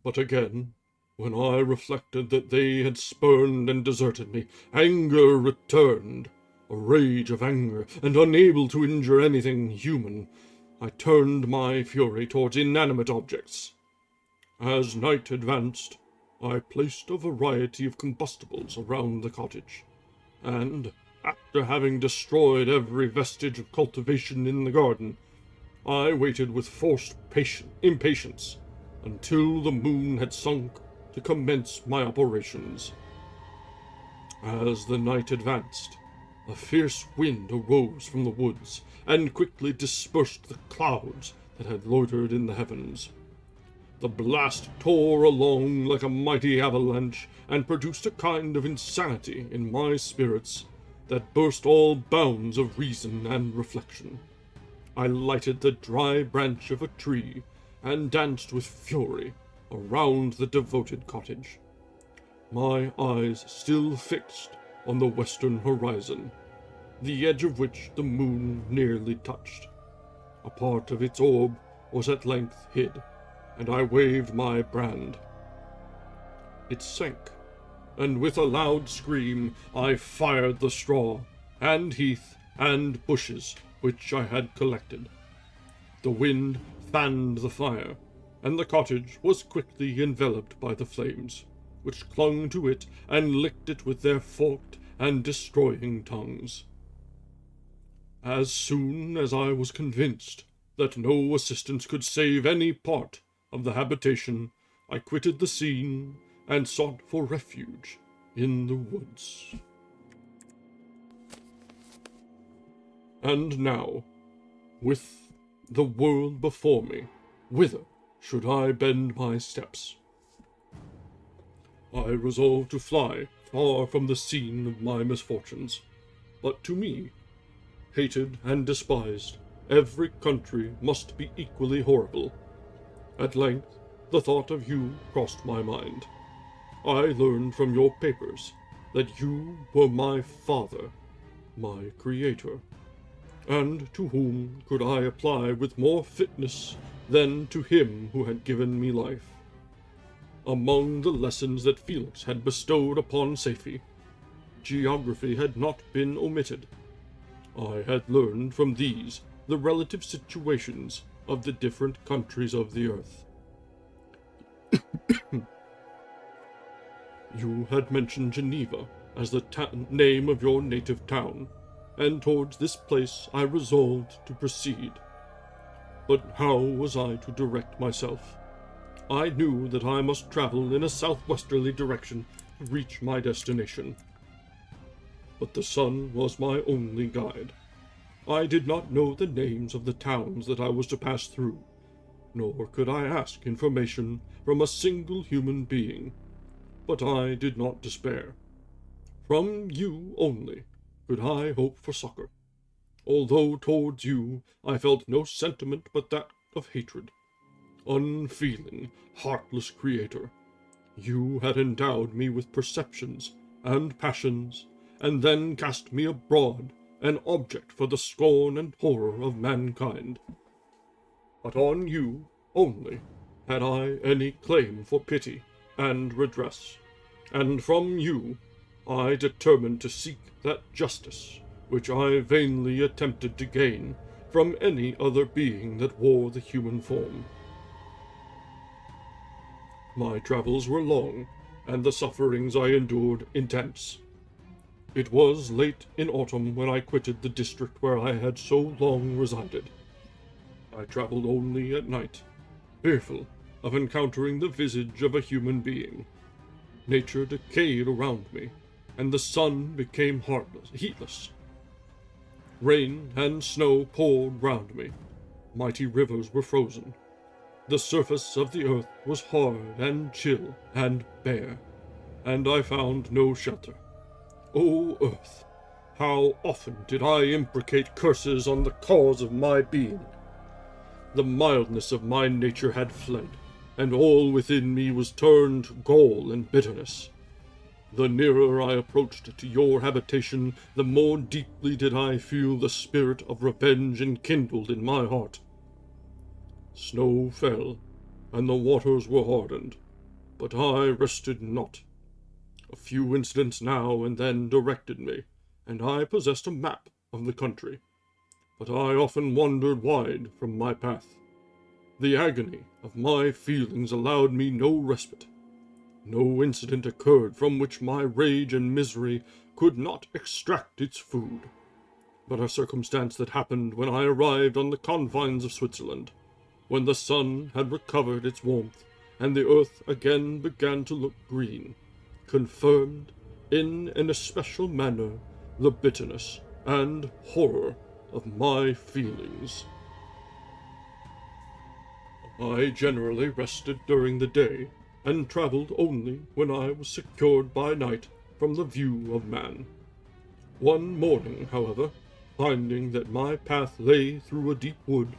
But again, when I reflected that they had spurned and deserted me, anger returned, a rage of anger, and unable to injure anything human, I turned my fury towards inanimate objects. As night advanced, I placed a variety of combustibles around the cottage, and, after having destroyed every vestige of cultivation in the garden, I waited with forced impatience until the moon had sunk to commence my operations. As the night advanced, a fierce wind arose from the woods, and quickly dispersed the clouds that had loitered in the heavens. The blast tore along like a mighty avalanche, and produced a kind of insanity in my spirits that burst all bounds of reason and reflection. I lighted the dry branch of a tree, and danced with fury around the devoted cottage, my eyes still fixed on the western horizon, the edge of which the moon nearly touched. A part of its orb was at length hid, and I waved my brand. It sank, and with a loud scream I fired the straw, and heath, and bushes which I had collected. The wind fanned the fire, and the cottage was quickly enveloped by the flames, which clung to it and licked it with their forked and destroying tongues. As soon as I was convinced that no assistance could save any part of the habitation, I quitted the scene and sought for refuge in the woods. And now, with the world before me, whither should I bend my steps? I resolved to fly far from the scene of my misfortunes, but to me, hated and despised, every country must be equally horrible. At length, the thought of you crossed my mind. I learned from your papers that you were my father, my Creator. And to whom could I apply with more fitness than to him who had given me life? Among the lessons that Felix had bestowed upon Safie, geography had not been omitted. I had learned from these the relative situations of the different countries of the earth. You had mentioned Geneva as the name of your native town, and towards this place I resolved to proceed. But how was I to direct myself? I knew that I must travel in a southwesterly direction to reach my destination. But the sun was my only guide. I did not know the names of the towns that I was to pass through, nor could I ask information from a single human being. But I did not despair. From you only could I hope for succor, although towards you I felt no sentiment but that of hatred. Unfeeling, heartless Creator, you had endowed me with perceptions and passions, and then cast me abroad, an object for the scorn and horror of mankind. But on you only had I any claim for pity and redress, and from you I determined to seek that justice which I vainly attempted to gain from any other being that wore the human form. My travels were long, and the sufferings I endured intense. It was late in autumn when I quitted the district where I had so long resided. I traveled only at night, fearful of encountering the visage of a human being. Nature decayed around me, and the sun became heatless. Rain and snow poured round me. Mighty rivers were frozen. The surface of the earth was hard and chill and bare, and I found no shelter. O earth, how often did I imprecate curses on the cause of my being! The mildness of my nature had fled, and all within me was turned gall and bitterness. The nearer I approached to your habitation, the more deeply did I feel the spirit of revenge enkindled in my heart. Snow fell, and the waters were hardened, but I rested not. A few incidents now and then directed me, and I possessed a map of the country, but I often wandered wide from my path. The agony of my feelings allowed me no respite. No incident occurred from which my rage and misery could not extract its food. But a circumstance that happened when I arrived on the confines of Switzerland, when the sun had recovered its warmth, and the earth again began to look green, confirmed, in an especial manner, the bitterness and horror of my feelings. I generally rested during the day, and travelled only when I was secured by night from the view of man. One morning, however, finding that my path lay through a deep wood,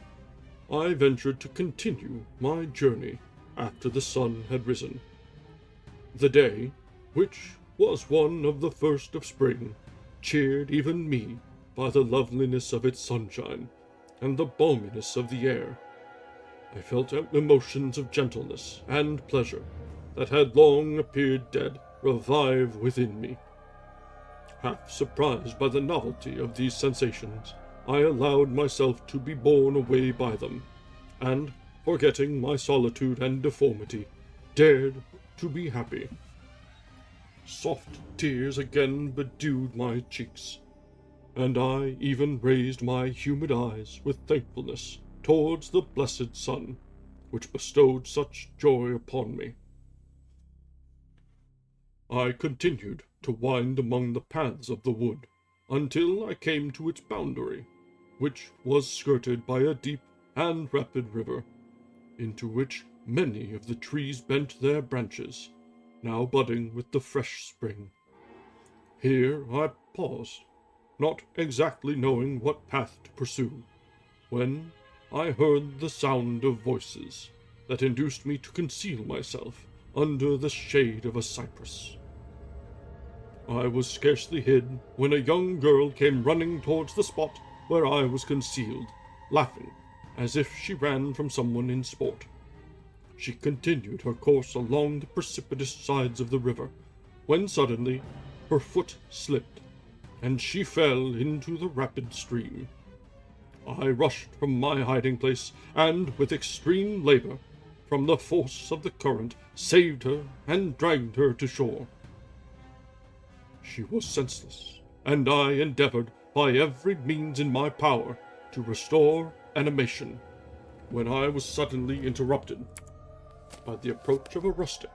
I ventured to continue my journey after the sun had risen. The day, which was one of the first of spring, cheered even me by the loveliness of its sunshine and the balminess of the air. I felt emotions of gentleness and pleasure that had long appeared dead revive within me. Half surprised by the novelty of these sensations, I allowed myself to be borne away by them, and, forgetting my solitude and deformity, dared to be happy. Soft tears again bedewed my cheeks, and I even raised my humid eyes with thankfulness towards the blessed sun, which bestowed such joy upon me. I continued to wind among the paths of the wood, until I came to its boundary, which was skirted by a deep and rapid river, into which many of the trees bent their branches, now budding with the fresh spring. Here I paused, not exactly knowing what path to pursue, when I heard the sound of voices that induced me to conceal myself under the shade of a cypress. I was scarcely hid when a young girl came running towards the spot where I was concealed, laughing, as if she ran from someone in sport. She continued her course along the precipitous sides of the river, when suddenly her foot slipped, and she fell into the rapid stream. I rushed from my hiding place, and with extreme labor, from the force of the current, saved her and dragged her to shore. She was senseless, and I endeavored by every means in my power to restore animation, when I was suddenly interrupted by the approach of a rustic,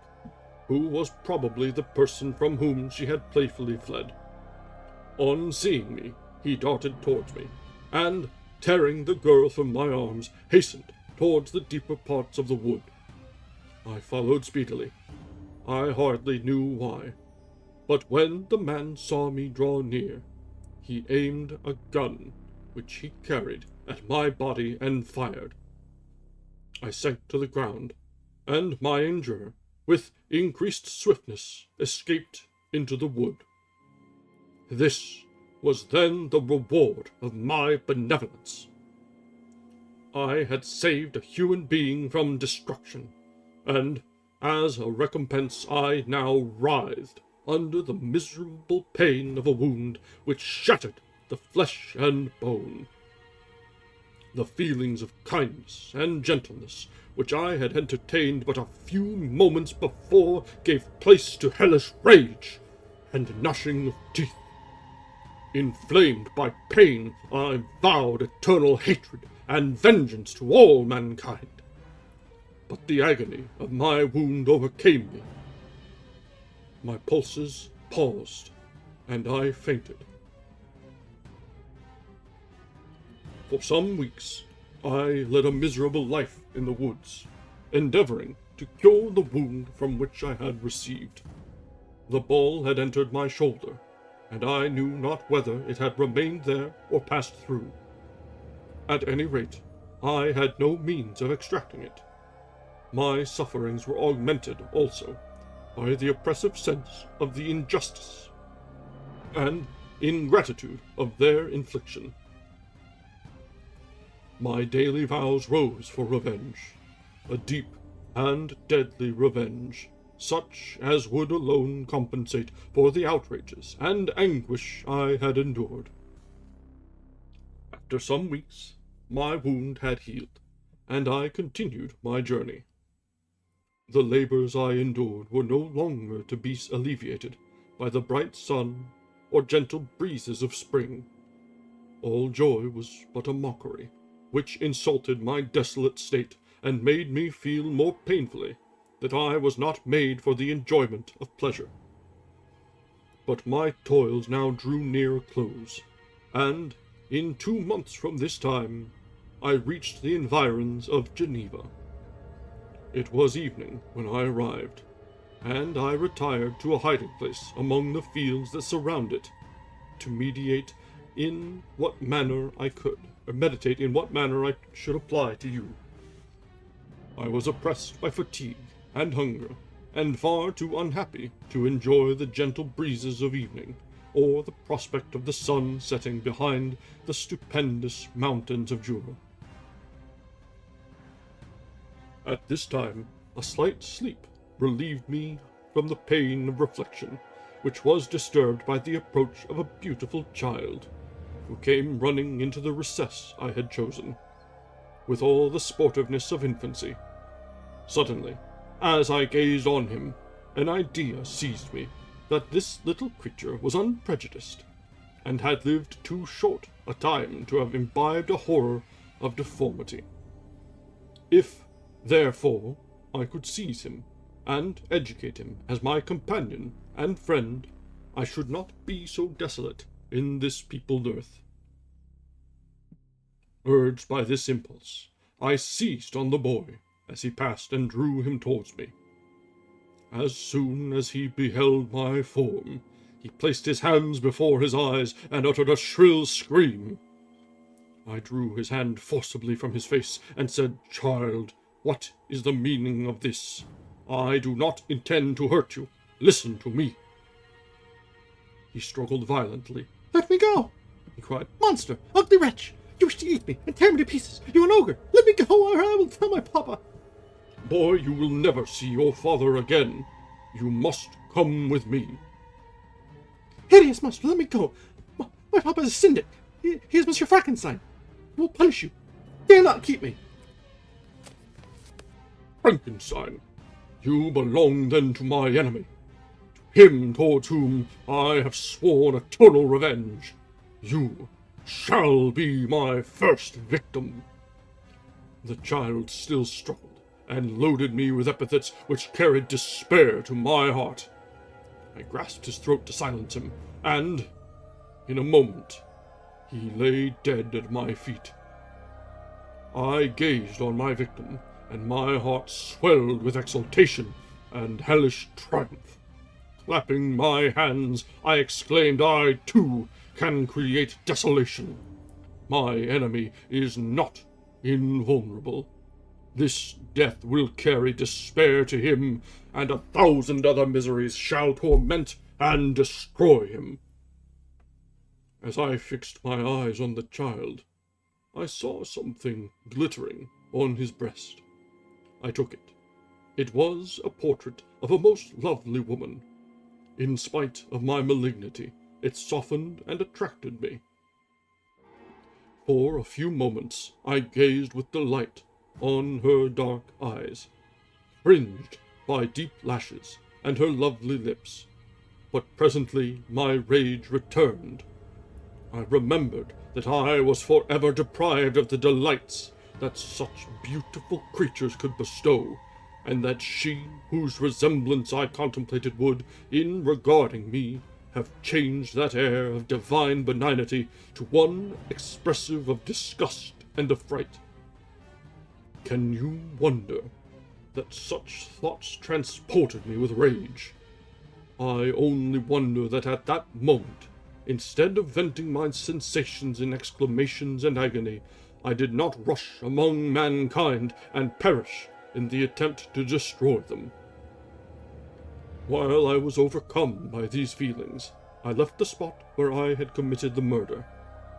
who was probably the person from whom she had playfully fled. On seeing me, he darted towards me, and, tearing the girl from my arms, hastened towards the deeper parts of the wood. I followed speedily. I hardly knew why, but when the man saw me draw near, he aimed a gun which he carried at my body and fired. I sank to the ground, and my injurer, with increased swiftness, escaped into the wood. This was then the reward of my benevolence. I had saved a human being from destruction, and as a recompense I now writhed under the miserable pain of a wound which shattered the flesh and bone. The feelings of kindness and gentleness which I had entertained but a few moments before gave place to hellish rage and gnashing of teeth. Inflamed by pain, I vowed eternal hatred and vengeance to all mankind. But the agony of my wound overcame me. My pulses paused, and I fainted. For some weeks, I led a miserable life in the woods, endeavoring to cure the wound from which I had received. The ball had entered my shoulder, and I knew not whether it had remained there or passed through. At any rate, I had no means of extracting it. My sufferings were augmented also by the oppressive sense of the injustice and ingratitude of their infliction. My daily vows rose for revenge, a deep and deadly revenge, such as would alone compensate for the outrages and anguish I had endured. After some weeks, my wound had healed, and I continued my journey. The labors I endured were no longer to be alleviated by the bright sun or gentle breezes of spring. All joy was but a mockery, which insulted my desolate state and made me feel more painfully that I was not made for the enjoyment of pleasure. But my toils now drew near a close, and in 2 months from this time I reached the environs of Geneva. It was evening when I arrived, and I retired to a hiding place among the fields that surround it, to meditate in what manner I should apply to you. I was oppressed by fatigue and hunger, and far too unhappy to enjoy the gentle breezes of evening, or the prospect of the sun setting behind the stupendous mountains of Jura. At this time, a slight sleep relieved me from the pain of reflection, which was disturbed by the approach of a beautiful child, who came running into the recess I had chosen, with all the sportiveness of infancy. Suddenly, as I gazed on him, an idea seized me that this little creature was unprejudiced, and had lived too short a time to have imbibed a horror of deformity. If, therefore, I could seize him, and educate him as my companion and friend, I should not be so desolate in this peopled earth. Urged by this impulse, I seized on the boy as he passed and drew him towards me. As soon as he beheld my form, he placed his hands before his eyes and uttered a shrill scream. I drew his hand forcibly from his face and said, "Child, what is the meaning of this? I do not intend to hurt you. Listen to me." He struggled violently. Let me go! He cried, Monster! Ugly wretch! You wish to eat me and tear me to pieces! You're an ogre! Let me go, or I will tell my papa! Boy, you will never see your father again. You must come with me. Hideous monster, let me go! My papa is a syndic! He is Monsieur Frankenstein! He will punish you! Dare not keep me! Frankenstein, you belong then to my enemy, to him towards whom I have sworn eternal revenge. You shall be my first victim. The child still struggled, and loaded me with epithets which carried despair to my heart. I grasped his throat to silence him, and, in a moment, he lay dead at my feet. I gazed on my victim, and my heart swelled with exultation and hellish triumph. Clapping my hands, I exclaimed, I, too, can create desolation. My enemy is not invulnerable. This death will carry despair to him, and 1,000 other miseries shall torment and destroy him. As I fixed my eyes on the child, I saw something glittering on his breast. I took it. It was a portrait of a most lovely woman. In spite of my malignity, it softened and attracted me. For a few moments I gazed with delight on her dark eyes, fringed by deep lashes, and her lovely lips. But presently my rage returned. I remembered that I was forever deprived of the delights that such beautiful creatures could bestow, and that she whose resemblance I contemplated would, in regarding me, have changed that air of divine benignity to one expressive of disgust and affright. Can you wonder that such thoughts transported me with rage? I only wonder that at that moment, instead of venting my sensations in exclamations and agony, I did not rush among mankind and perish in the attempt to destroy them. While I was overcome by these feelings, I left the spot where I had committed the murder,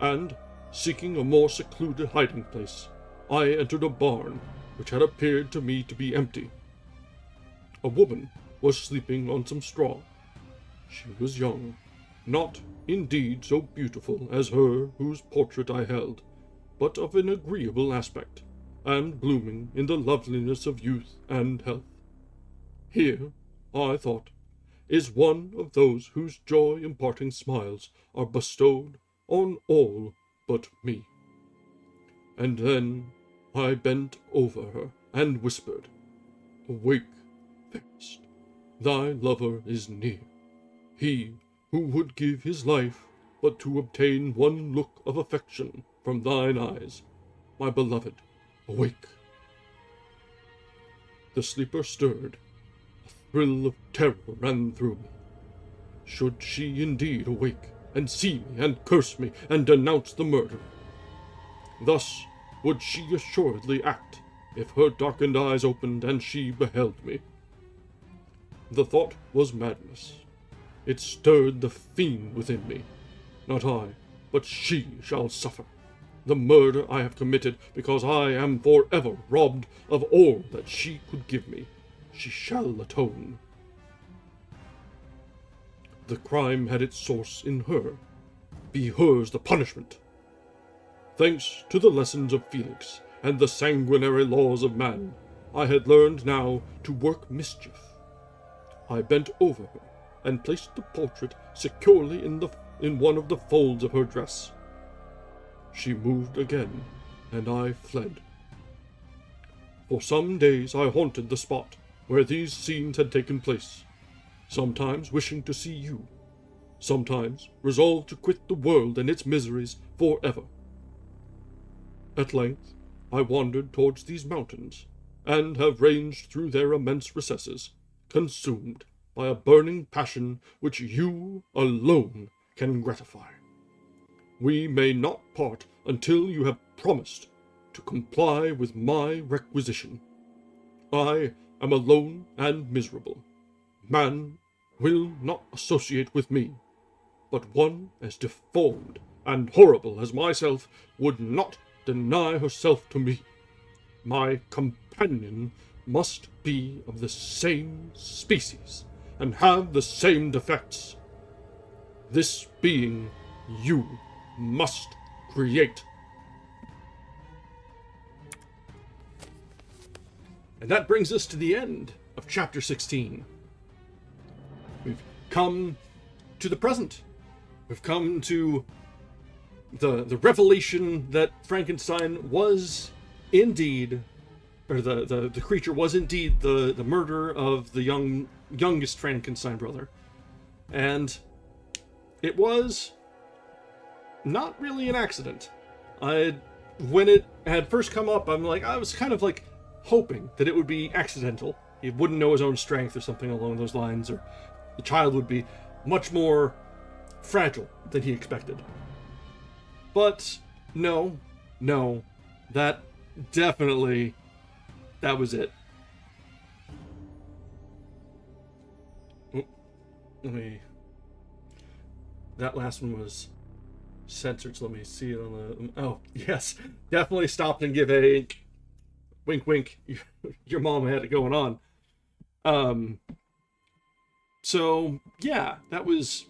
and, seeking a more secluded hiding place, I entered a barn which had appeared to me to be empty. A woman was sleeping on some straw. She was young, not indeed so beautiful as her whose portrait I held, but of an agreeable aspect, and blooming in the loveliness of youth and health. Here, I thought, is one of those whose joy-imparting smiles are bestowed on all but me. And then I bent over her and whispered, Awake, fairest, thy lover is near, he who would give his life but to obtain one look of affection from thine eyes. My beloved, awake. The sleeper stirred. A thrill of terror ran through me. Should she indeed awake, and see me, and curse me, and denounce the murder? Thus would she assuredly act, if her darkened eyes opened and she beheld me. The thought was madness. It stirred the fiend within me. Not I, but she shall suffer. The murder I have committed, because I am forever robbed of all that she could give me. She shall atone. The crime had its source in her. Be hers the punishment. Thanks to the lessons of Felix and the sanguinary laws of man, I had learned now to work mischief. I bent over her and placed the portrait securely in one of the folds of her dress. She moved again, and I fled. For some days I haunted the spot where these scenes had taken place, sometimes wishing to see you, sometimes resolved to quit the world and its miseries forever. At length I wandered towards these mountains, and have ranged through their immense recesses, consumed by a burning passion which you alone can gratify. We may not part until you have promised to comply with my requisition. I am alone and miserable. Man will not associate with me. but one as deformed and horrible as myself would not deny herself to me. My companion must be of the same species, and have the same defects. This being you must create. And that brings us to the end of chapter 16. We've come to the present. We've come to the revelation that Frankenstein was indeed, or the creature was indeed the murderer of the youngest Frankenstein brother. And it was not really an accident. When it had first come up, I was kind of like hoping that it would be accidental. He wouldn't know his own strength or something along those lines, or the child would be much more fragile than he expected. But no, that was it. That last one was censored, so let me see it on the... Oh, yes, definitely stopped and give a wink, wink. Your mom had it going on. So, yeah, that was...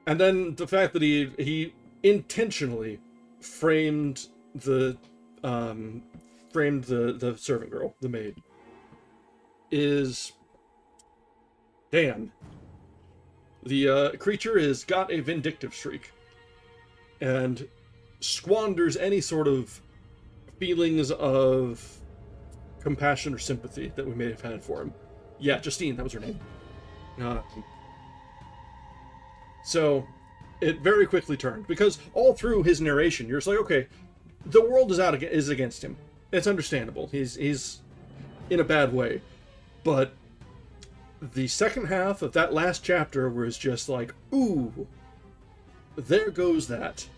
And then the fact that he intentionally framed the servant girl, the maid, is... Damn. The creature has got a vindictive streak, and squanders any sort of feelings of compassion or sympathy that we may have had for him. Yeah, Justine, that was her name. So, it very quickly turned, because all through his narration, you're just like, okay, the world is against him. It's understandable. He's in a bad way, but the second half of that last chapter was just like, ooh, there goes that.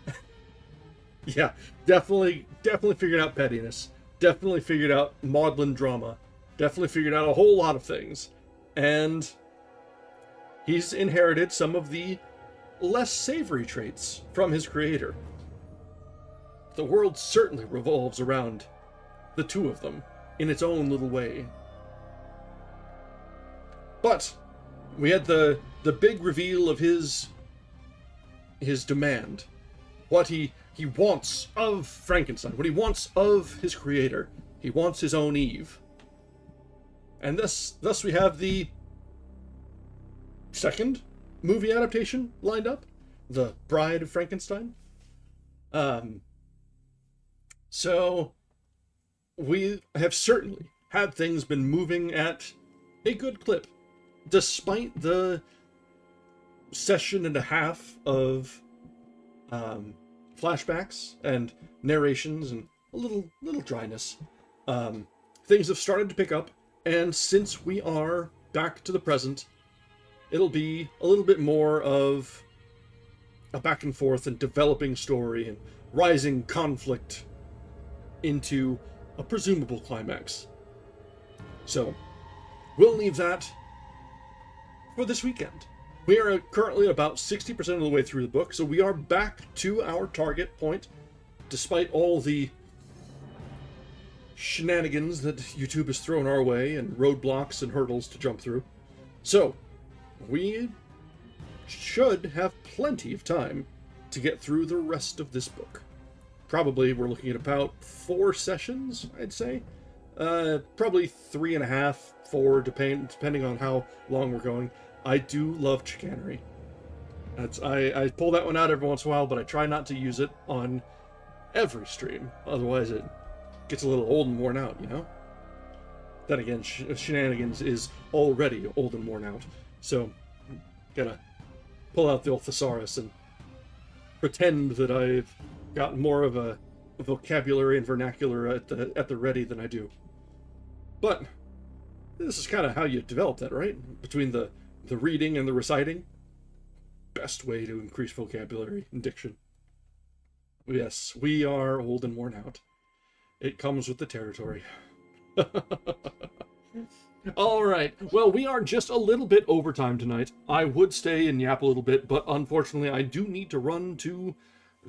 Yeah, definitely figured out pettiness. Definitely figured out maudlin drama. Definitely figured out a whole lot of things. And he's inherited some of the less savory traits from his creator. The world certainly revolves around the two of them in its own little way. But we had the big reveal of his demand. What he wants of Frankenstein. What he wants of his creator. He wants his own Eve. And thus we have the second movie adaptation lined up. The Bride of Frankenstein. So we have certainly had things been moving at a good clip, despite the session and a half of flashbacks and narrations and a little dryness. Things have started to pick up, and since we are back to the present, it'll be a little bit more of a back and forth and developing story and rising conflict into a presumable climax. So, we'll leave that for this weekend. We are currently about 60% of the way through the book, so we are back to our target point, despite all the shenanigans that YouTube has thrown our way and roadblocks and hurdles to jump through. So, we should have plenty of time to get through the rest of this book. Probably we're looking at about 4 sessions, I'd say. Probably 3.5, 4, depending on how long we're going. I do love chicanery. I pull that one out every once in a while, but I try not to use it on every stream. Otherwise it gets a little old and worn out, you know? Then again, shenanigans is already old and worn out. So, gotta pull out the old thesaurus and pretend that I've got more of a vocabulary and vernacular at the ready than I do. But this is kind of how you develop that, right? Between the reading and the reciting. Best way to increase vocabulary and diction. Yes, we are old and worn out. It comes with the territory. All right. Well, we are just a little bit over time tonight. I would stay and yap a little bit, but unfortunately, I do need to run to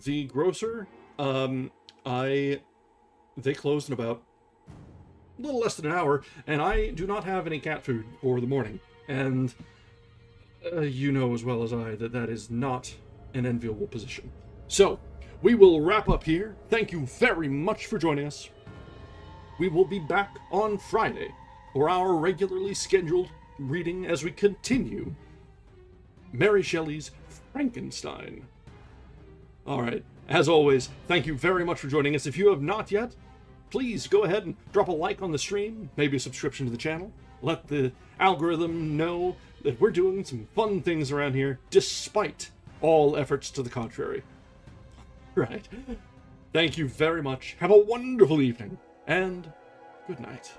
the grocer. They closed in about a little less than an hour, and I do not have any cat food for the morning. And you know as well as I that that is not an enviable position. So, we will wrap up here. Thank you very much for joining us. We will be back on Friday for our regularly scheduled reading as we continue Mary Shelley's Frankenstein. Alright, as always, thank you very much for joining us. If you have not yet, please go ahead and drop a like on the stream, maybe a subscription to the channel. Let the algorithm know that we're doing some fun things around here, despite all efforts to the contrary. Right. Thank you very much. Have a wonderful evening, and good night.